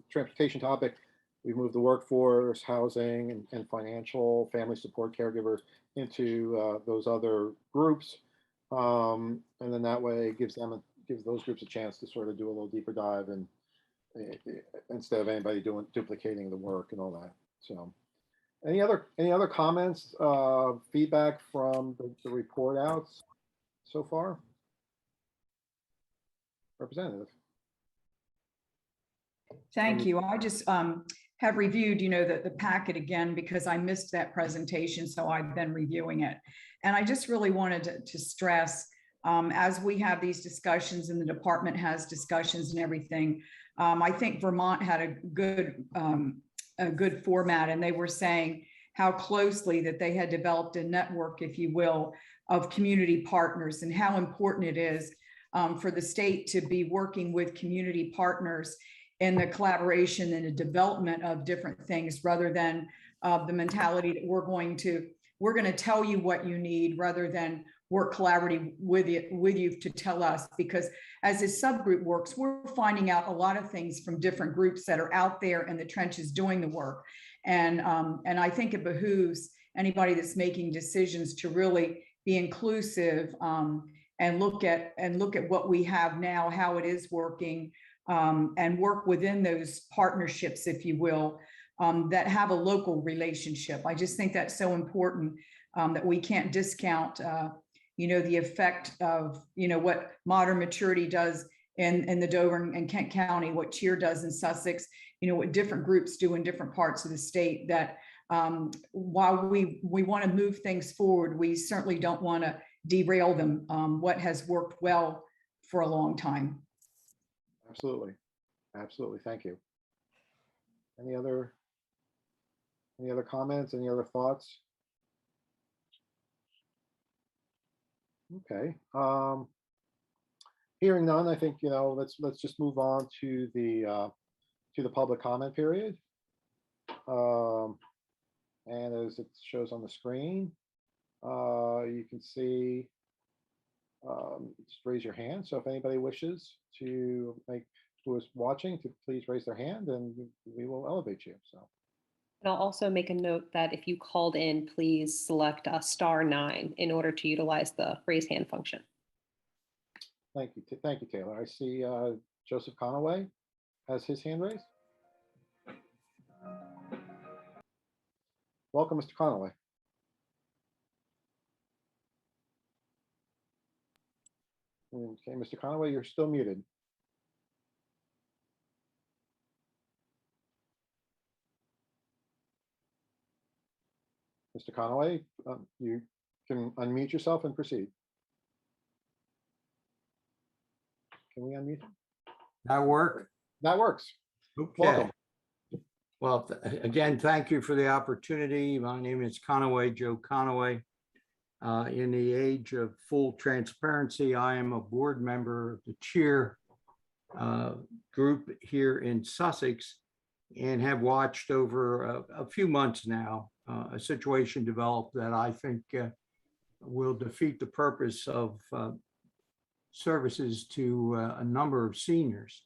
transportation topic. We moved the workforce, housing, and financial, family support, caregivers into those other groups, and then that way it gives those groups a chance to sort of do a little deeper dive and instead of anybody duplicating the work and all that. So, any other comments, feedback from the report outs so far? Representative. Thank you. I just have reviewed, the packet again because I missed that presentation, so I've been reviewing it. And I just really wanted to stress, as we have these discussions and the department has discussions and everything, I think Vermont had a good format, and they were saying how closely that they had developed a network, if you will, of community partners, and how important it is for the state to be working with community partners in the collaboration and the development of different things, rather than the mentality that we're going to tell you what you need, rather than work collaboratively with you to tell us. Because as this subgroup works, we're finding out a lot of things from different groups that are out there in the trenches doing the work. And I think it behooves anybody that's making decisions to really be inclusive and look at what we have now, how it is working, and work within those partnerships, if you will, that have a local relationship. I just think that's so important, that we can't discount, the effect of, what Modern Maturity does in the Dover and Kent County, what CHEER does in Sussex, what different groups do in different parts of the state, that while we want to move things forward, we certainly don't want to derail them, what has worked well for a long time. Absolutely. Thank you. Any other comments? Any other thoughts? Okay. Hearing none, I think let's just move on to the public comment period. And as it shows on the screen, you can see. Just raise your hand. So if anybody wishes to who is watching, to please raise their hand, and we will elevate you. So. And I'll also make a note that if you called in, please select *9 in order to utilize the raise hand function. Thank you, Taylor. I see Joseph Conaway has his hand raised. Welcome, Mr. Conaway. Okay, Mr. Conaway, you're still muted. Mr. Conaway, you can unmute yourself and proceed. Can we unmute? That work? That works. Okay. Welcome. Well, again, thank you for the opportunity. My name is Conaway, Joe Conaway. In the age of full transparency, I am a board member of the CHEER group here in Sussex, and have watched over a few months now a situation develop that I think will defeat the purpose of services to a number of seniors.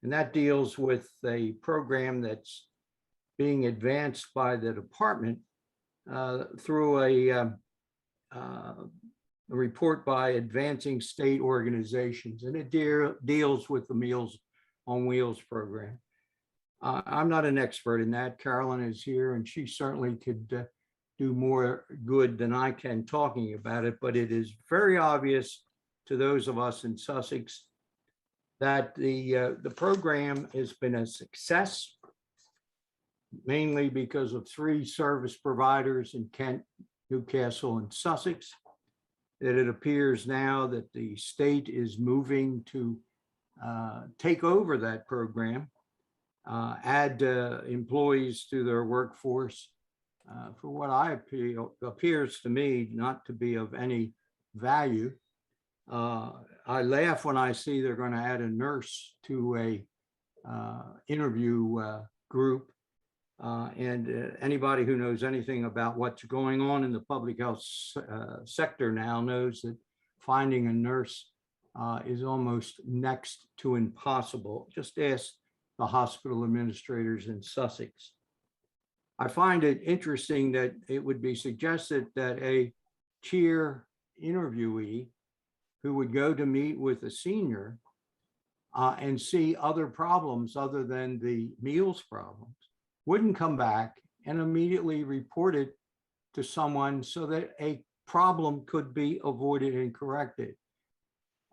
And that deals with a program that's being advanced by the department through a report by Advancing State Organizations, and it deals with the Meals on Wheels program. I'm not an expert in that. Carolyn is here, and she certainly could do more good than I can talking about it, but it is very obvious to those of us in Sussex that the program has been a success, mainly because of 3 service providers in Kent, Newcastle, and Sussex. That it appears now that the state is moving to take over that program add employees to their workforce for what appears to me not to be of any value. I laugh when I see they're going to add a nurse to a interview group. Anybody who knows anything about what's going on in the public health sector now knows that finding a nurse is almost next to impossible. Just ask the hospital administrators in Sussex. I find it interesting that it would be suggested that a cheer interviewee who would go to meet with a senior and see other problems other than the meals problems wouldn't come back and immediately report it to someone so that a problem could be avoided and corrected.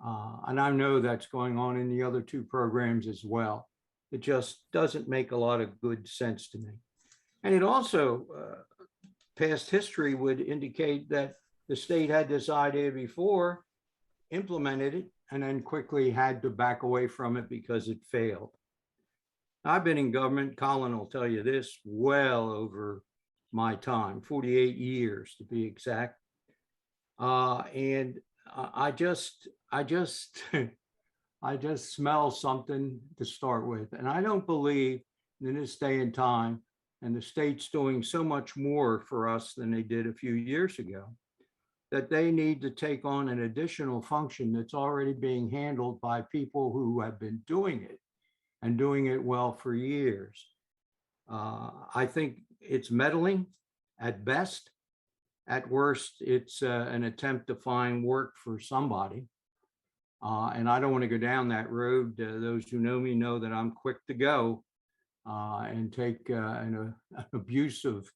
And I know that's going on in the other two programs as well. It just doesn't make a lot of good sense to me. And it also, past history would indicate that the state had this idea before, implemented it, and then quickly had to back away from it because it failed. I've been in government, Colin will tell you this, well over my time, 48 years to be exact. And I just smell something to start with. And I don't believe in this day and time, and the state's doing so much more for us than they did a few years ago, that they need to take on an additional function that's already being handled by people who have been doing it and doing it well for years. I think it's meddling at best. At worst, it's an attempt to find work for somebody. And I don't want to go down that road. Those who know me know that I'm quick to go and take an abusive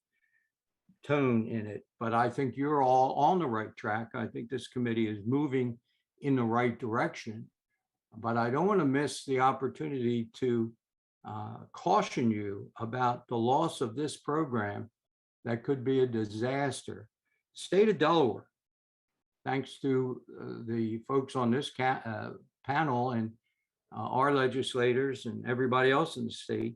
tone in it. But I think you're all on the right track. I think this committee is moving in the right direction. But I don't want to miss the opportunity to caution you about the loss of this program that could be a disaster. State of Delaware, thanks to the folks on this panel and our legislators and everybody else in the state,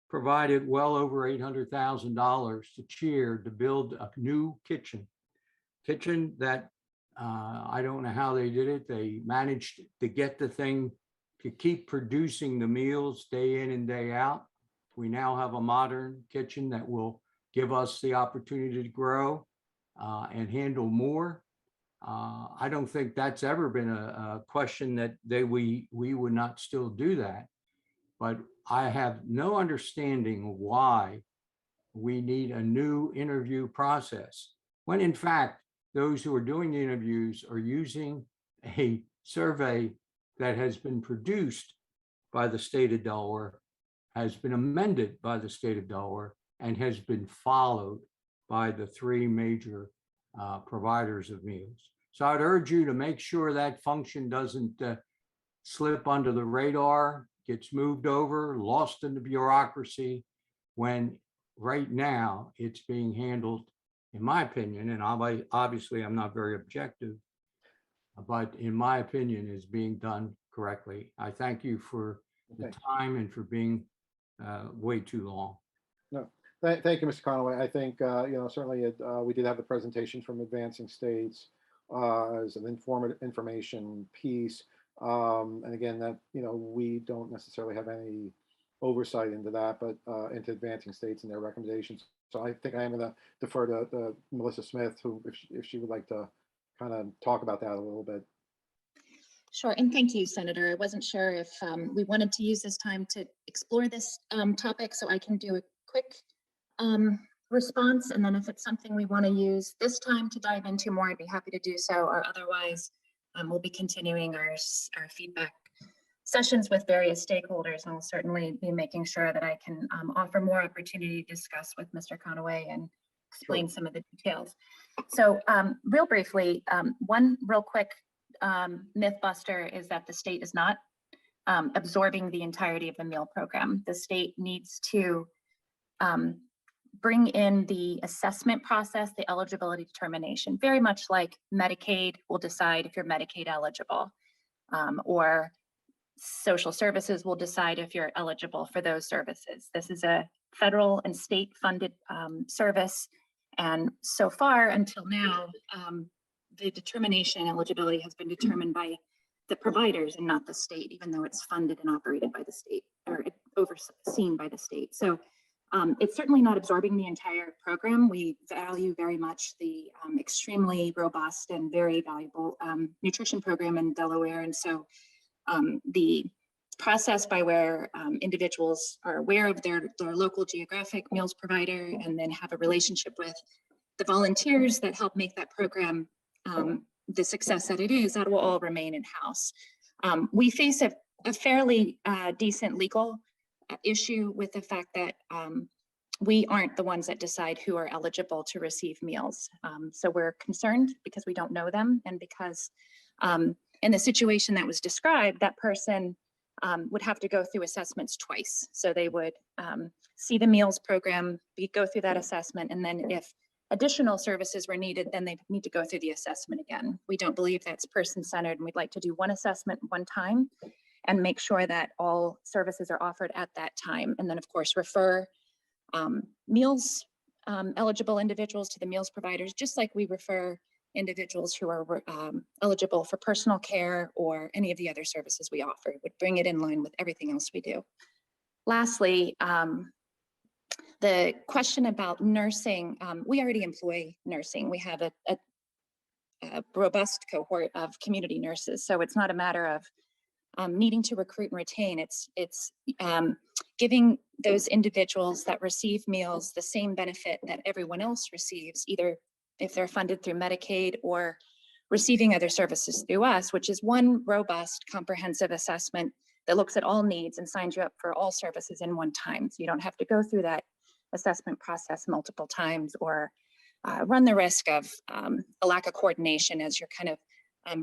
provided well over $800,000 to cheer to build a new kitchen that I don't know how they did it. They managed to get the thing to keep producing the meals day in and day out. We now have a modern kitchen that will give us the opportunity to grow and handle more. I don't think that's ever been a question that we would not still do that. But I have no understanding why we need a new interview process, when in fact, those who are doing the interviews are using a survey that has been produced by the state of Delaware, has been amended by the state of Delaware, and has been followed by the three major providers of meals. So I'd urge you to make sure that function doesn't slip under the radar, gets moved over, lost in the bureaucracy, when right now it's being handled, in my opinion, and obviously I'm not very objective, but in my opinion is being done correctly. I thank you for the time and for being way too long. No, thank you, Mr. Conaway. I think, certainly we did have the presentation from Advancing States as an information piece. And again, that, we don't necessarily have any oversight into that, but into Advancing States and their recommendations. So I think I am going to defer to Melissa Smith, who, if she would like to kind of talk about that a little bit. Sure, and thank you, Senator. I wasn't sure if we wanted to use this time to explore this topic, so I can do a quick response, and then if it's something we want to use this time to dive into more, I'd be happy to do so, or otherwise we'll be continuing our feedback sessions with various stakeholders, and we'll certainly be making sure that I can offer more opportunity to discuss with Mr. Conaway and explain some of the details. So real briefly, one real quick myth buster is that the state is not absorbing the entirety of the meal program. The state needs to bring in the assessment process, the eligibility determination, very much like Medicaid will decide if you're Medicaid eligible, or social services will decide if you're eligible for those services. This is a federal and state funded service. And so far until now, the determination and eligibility has been determined by the providers and not the state, even though it's funded and operated by the state or overseen by the state. So it's certainly not absorbing the entire program. We value very much the extremely robust and very valuable nutrition program in Delaware. And so the process by where individuals are aware of their local geographic meals provider and then have a relationship with the volunteers that help make that program the success that it is, that will all remain in-house. We face a fairly decent legal issue with the fact that we aren't the ones that decide who are eligible to receive meals. So we're concerned because we don't know them, and because in the situation that was described, that person would have to go through assessments twice. So they would see the meals program, go through that assessment, and then if additional services were needed, then they need to go through the assessment again. We don't believe that's person-centered, and we'd like to do one assessment one time and make sure that all services are offered at that time. And then of course, refer meals eligible individuals to the meals providers, just like we refer individuals who are eligible for personal care or any of the other services we offer. Would bring it in line with everything else we do. Lastly, the question about nursing, we already employ nursing. We have a robust cohort of community nurses. So it's not a matter of needing to recruit and retain. It's giving those individuals that receive meals the same benefit that everyone else receives, either if they're funded through Medicaid or receiving other services through us, which is one robust, comprehensive assessment that looks at all needs and signs you up for all services in one time. So you don't have to go through that assessment process multiple times or run the risk of a lack of coordination as you're kind of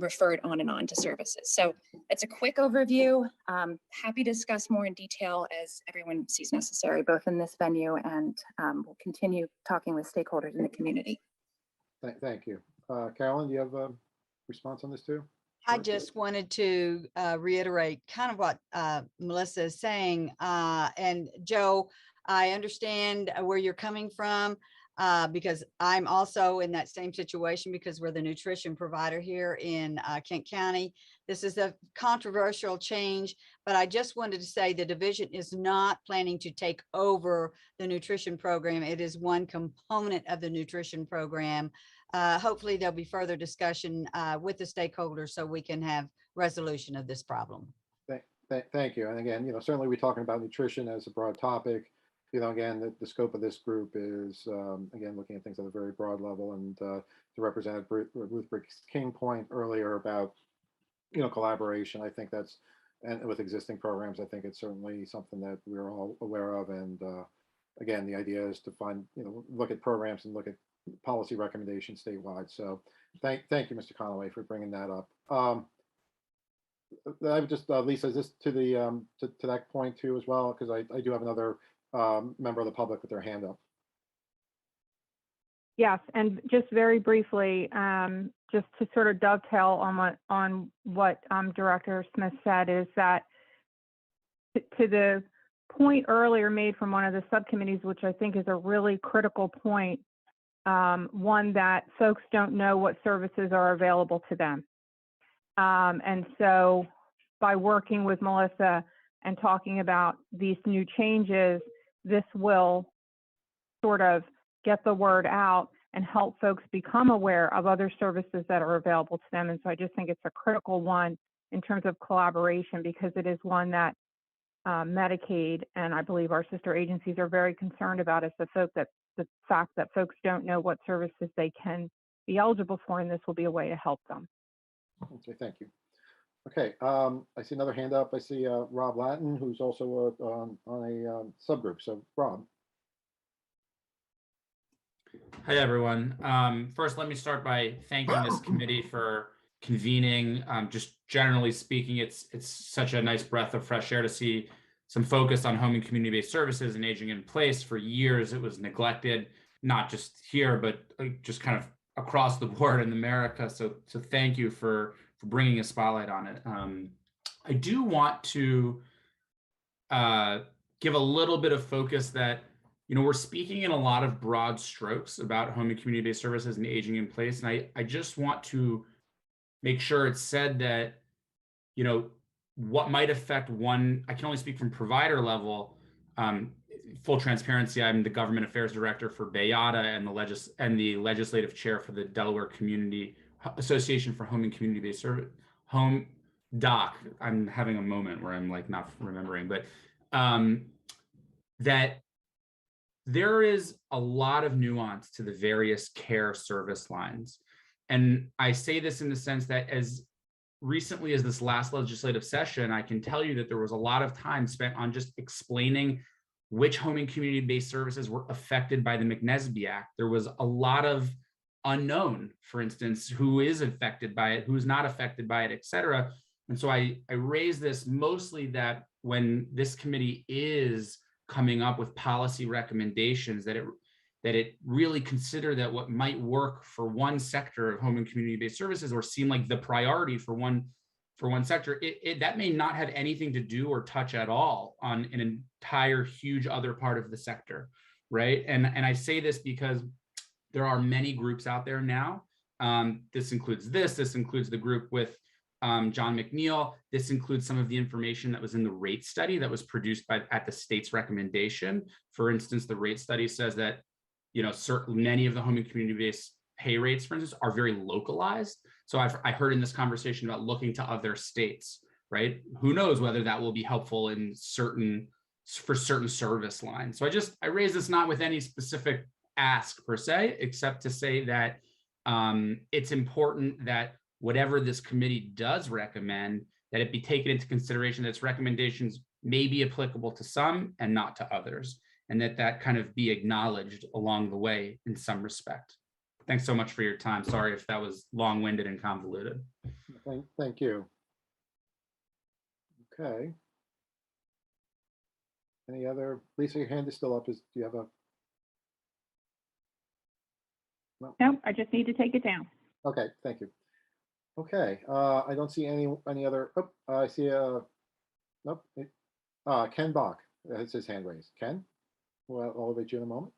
referred on and on to services. So it's a quick overview. Happy to discuss more in detail as everyone sees necessary, both in this venue and we'll continue talking with stakeholders in the community. Thank you. Carolyn, do you have a response on this too? I just wanted to reiterate kind of what Melissa is saying. And Joe, I understand where you're coming from because I'm also in that same situation because we're the nutrition provider here in Kent County. This is a controversial change, but I just wanted to say the division is not planning to take over the nutrition program. It is one component of the nutrition program. Hopefully there'll be further discussion with the stakeholders so we can have resolution of this problem. Thank you. And again, certainly we're talking about nutrition as a broad topic. Again, the scope of this group is, again, looking at things at a very broad level. And to Representative Ruth Briggs King point earlier about, collaboration, I think that's, and with existing programs, I think it's certainly something that we're all aware of. And again, the idea is to find, look at programs and look at policy recommendations statewide. So thank you, Mr. Conaway, for bringing that up. I would just, Lisa, is this to the to that point too as well? Because I do have another member of the public with their hand up. Yes, and just very briefly, just to sort of dovetail on what Director Smith said, is that to the point earlier made from one of the subcommittees, which I think is a really critical point, one that folks don't know what services are available to them. And so by working with Melissa and talking about these new changes, this will sort of get the word out and help folks become aware of other services that are available to them. And so I just think it's a critical one in terms of collaboration, because it is one that Medicaid and I believe our sister agencies are very concerned about, is the fact that folks don't know what services they can be eligible for, and this will be a way to help them. Okay, thank you. Okay, I see another hand up. I see Rob Lattin, who's also on a subgroup. So Rob. Hi, everyone. First, let me start by thanking this committee for convening. Just generally speaking, it's such a nice breath of fresh air to see some focus on home and community-based services and aging in place. For years, it was neglected, not just here, but just kind of across the board in America. So thank you for bringing a spotlight on it. I do want to give a little bit of focus that, we're speaking in a lot of broad strokes about home and community-based services and aging in place. And I just want to make sure it's said that, what might affect one, I can only speak from provider level. Full transparency, I'm the government affairs director for Bayada and the legislative chair for the Delaware Community Association for Home and Community-Based Service, Home DOC. I'm having a moment where I'm like not remembering, but that there is a lot of nuance to the various care service lines. And I say this in the sense that as recently as this last legislative session, I can tell you that there was a lot of time spent on just explaining which home and community-based services were affected by the McNesby Act. There was a lot of unknown, for instance, who is affected by it, who's not affected by it, et cetera. And so I raise this mostly that when this committee is coming up with policy recommendations, that it really consider that what might work for one sector of home and community-based services or seem like the priority for one sector, that may not have anything to do or touch at all on an entire huge other part of the sector, right? And I say this because there are many groups out there now. This includes the group with John McNeil. This includes some of the information that was in the rate study that was produced at the state's recommendation. For instance, the rate study says that many of the home and community-based pay rates, for instance, are very localized. So I heard in this conversation about looking to other states, right? Who knows whether that will be helpful for certain service lines. So I raise this not with any specific ask per se, except to say that it's important that whatever this committee does recommend, that it be taken into consideration that its recommendations may be applicable to some and not to others, and that kind of be acknowledged along the way in some respect. Thanks so much for your time. Sorry if that was long-winded and convoluted. Thank you. Okay. Any other, Lisa, your hand is still up. Do you have a? No, I just need to take it down. Okay, thank you. Okay, I don't see any other, I see nope. Ken Bach has his hand raised. Ken, well, I'll elevate you in a moment.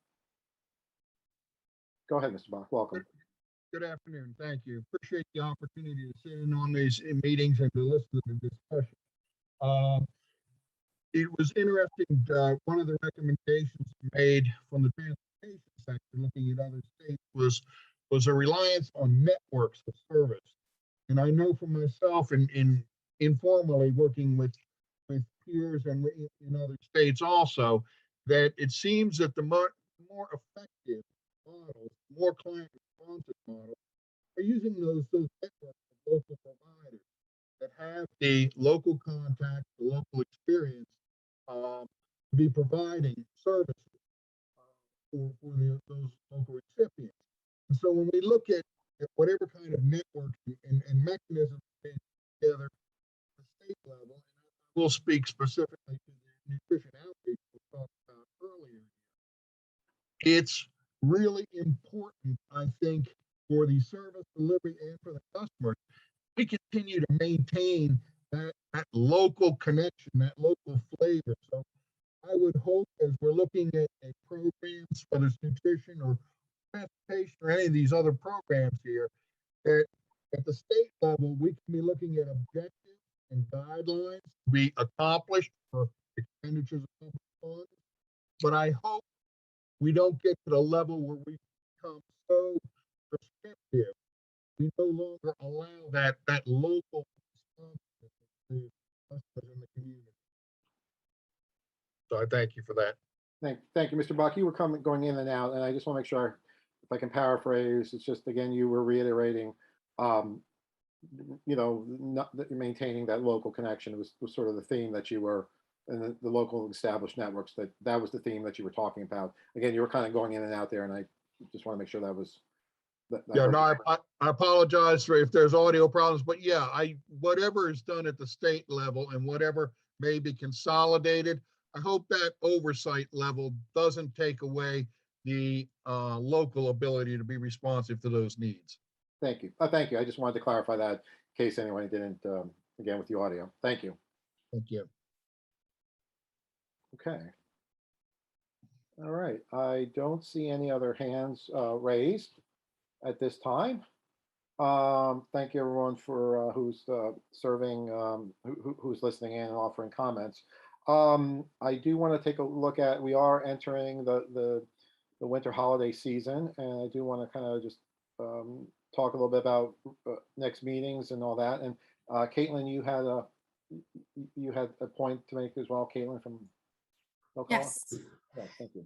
Go ahead, Mr. Bach, welcome. Good afternoon, thank you. Appreciate the opportunity to sit in on these meetings and to listen to the discussion. It was interesting, one of the recommendations made from the transportation sector, looking at other states, was a reliance on networks of service. And I know for myself, in informally working with peers and in other states also, that it seems that the more effective models, more client responsive models, are using those networks of local providers that have the local contact, the local experience to be providing services for those local recipients. And so when we look at whatever kind of networks and mechanisms being together at the state level, and we'll speak specifically to the nutrition outreach we talked about earlier, it's really important, I think, for the service delivery and for the customer, we continue to maintain that local connection, that local flavor. So I would hope, as we're looking at programs, whether it's nutrition or transportation or any of these other programs here, that at the state level, we can be looking at objectives and guidelines to be accomplished for expenditures of public funds. But I hope we don't get to the level where we become so prescriptive. We no longer allow that local responsiveness to customers in the community. So I thank you for that. Thank you, Mr. Bach. You were going in and out, and I just want to make sure, if I can paraphrase, it's just, again, you were reiterating, maintaining that local connection was sort of the theme that you were, and the local established networks, that was the theme that you were talking about. Again, you were kind of going in and out there, and I just want to make sure that was. Yeah, no, I apologize for if there's audio problems, but yeah, whatever is done at the state level and whatever may be consolidated, I hope that oversight level doesn't take away the local ability to be responsive to those needs. Thank you. Thank you. I just wanted to clarify that in case anyone didn't again with the audio. Thank you. Thank you. Okay. All right. I don't see any other hands raised at this time. Thank you everyone for who's serving, who's listening in and offering comments. I do want to take a look at, we are entering the winter holiday season, and I do want to kind of just talk a little bit about next meetings and all that. And Caitlin, you had a point to make as well, Caitlin from Ocala? Yes. Yeah, thank you.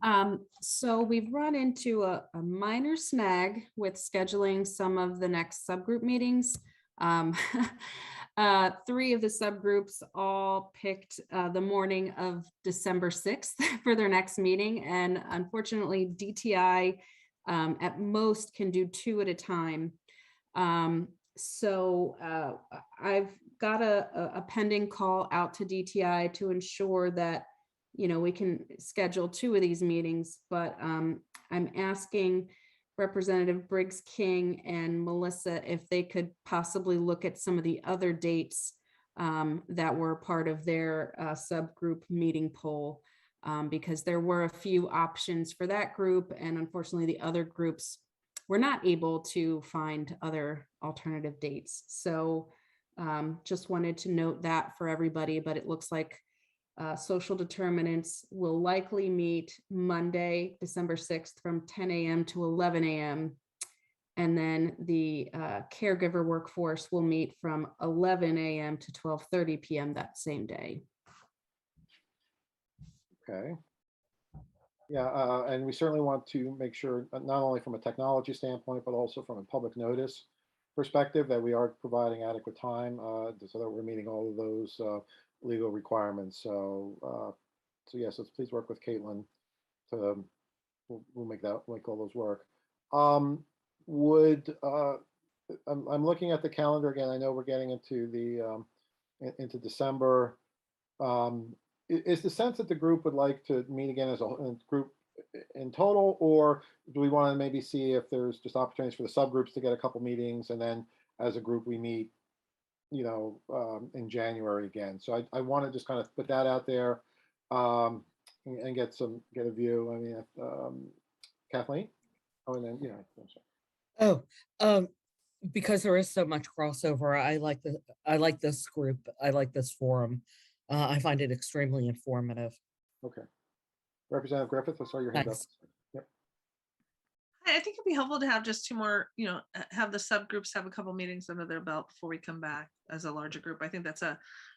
So we've run into a minor snag with scheduling some of the next subgroup meetings. 3 of the subgroups all picked the morning of December 6th for their next meeting. And unfortunately, DTI at most can do 2 at a time. So I've got a pending call out to DTI to ensure that we can schedule 2 of these meetings, but I'm asking Representative Briggs King and Melissa if they could possibly look at some of the other dates that were part of their subgroup meeting poll, because there were a few options for that group, and unfortunately the other groups were not able to find other alternative dates. So just wanted to note that for everybody, but it looks like social determinants will likely meet Monday, December 6th from 10 a.m. to 11 a.m. And then the caregiver workforce will meet from 11 a.m. to 12:30 p.m. that same day. Okay. Yeah, and we certainly want to make sure, not only from a technology standpoint, but also from a public notice perspective, that we are providing adequate time so that we're meeting all of those legal requirements. So yes, let's please work with Caitlin to we'll make all those work. I'm looking at the calendar again. I know we're getting into into December. Is the sense that the group would like to meet again as a group in total, or do we want to maybe see if there's just opportunities for the subgroups to get a couple meetings, and then as a group we meet in January again? So I want to just kind of put that out there and get a view. I mean, Kathleen? Oh, and then, Because there is so much crossover, I like this group. I like this forum. I find it extremely informative. Okay. Representative Griffith, I saw your hand up. Thanks. Yep. I think it'd be helpful to have just 2 more, have the subgroups have a couple meetings under their belt before we come back as a larger group. I think that's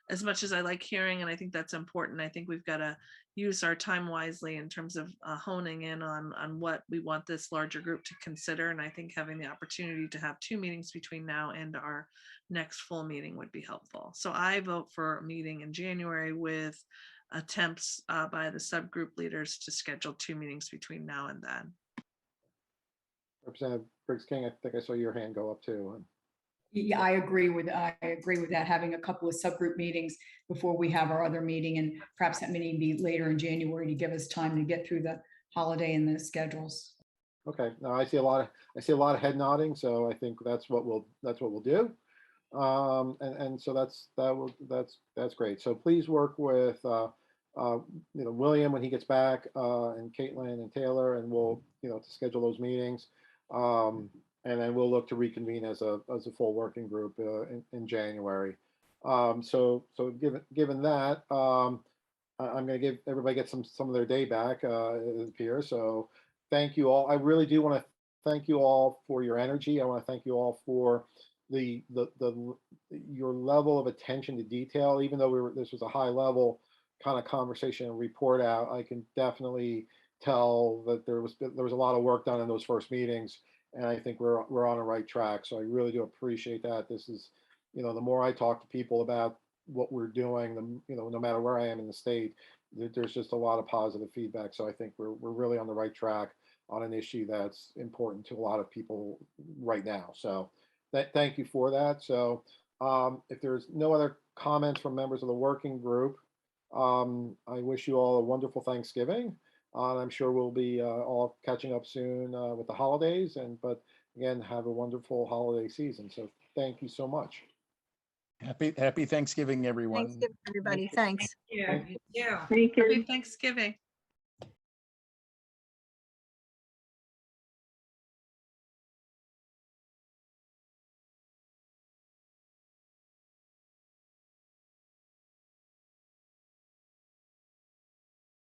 as much as I like hearing, and I think that's important. I think we've got to use our time wisely in terms of honing in on what we want this larger group to consider. And I think having the opportunity to have 2 meetings between now and our next full meeting would be helpful. So I vote for a meeting in January with attempts by the subgroup leaders to schedule 2 meetings between now and then. Representative Briggs King, I think I saw your hand go up too. Yeah, I agree with that, having a couple of subgroup meetings before we have our other meeting, and perhaps that meeting be later in January to give us time to get through the holiday and the schedules. Okay, now I see a lot of head nodding, so I think that's what we'll do. And so that's great. So please work with William when he gets back, and Caitlin and Taylor, and we'll to schedule those meetings. And then we'll look to reconvene as a full working group in January. So given that, I'm going to give everybody some of their day back, it appears. So thank you all. I really do want to thank you all for your energy. I want to thank you all for your level of attention to detail. Even though this was a high level kind of conversation and report out, I can definitely tell that there was a lot of work done in those first meetings, and I think we're on the right track. So I really do appreciate that. This is, the more I talk to people about what we're doing, no matter where I am in the state, there's just a lot of positive feedback. So I think we're really on the right track on an issue that's important to a lot of people right now. So thank you for that. So if there's no other comments from members of the working group, I wish you all a wonderful Thanksgiving. I'm sure we'll be all catching up soon with the holidays, but again, have a wonderful holiday season. So thank you so much. Happy Thanksgiving, everyone. Thanksgiving, everybody. Thanks. Yeah. Thank you. Happy Thanksgiving.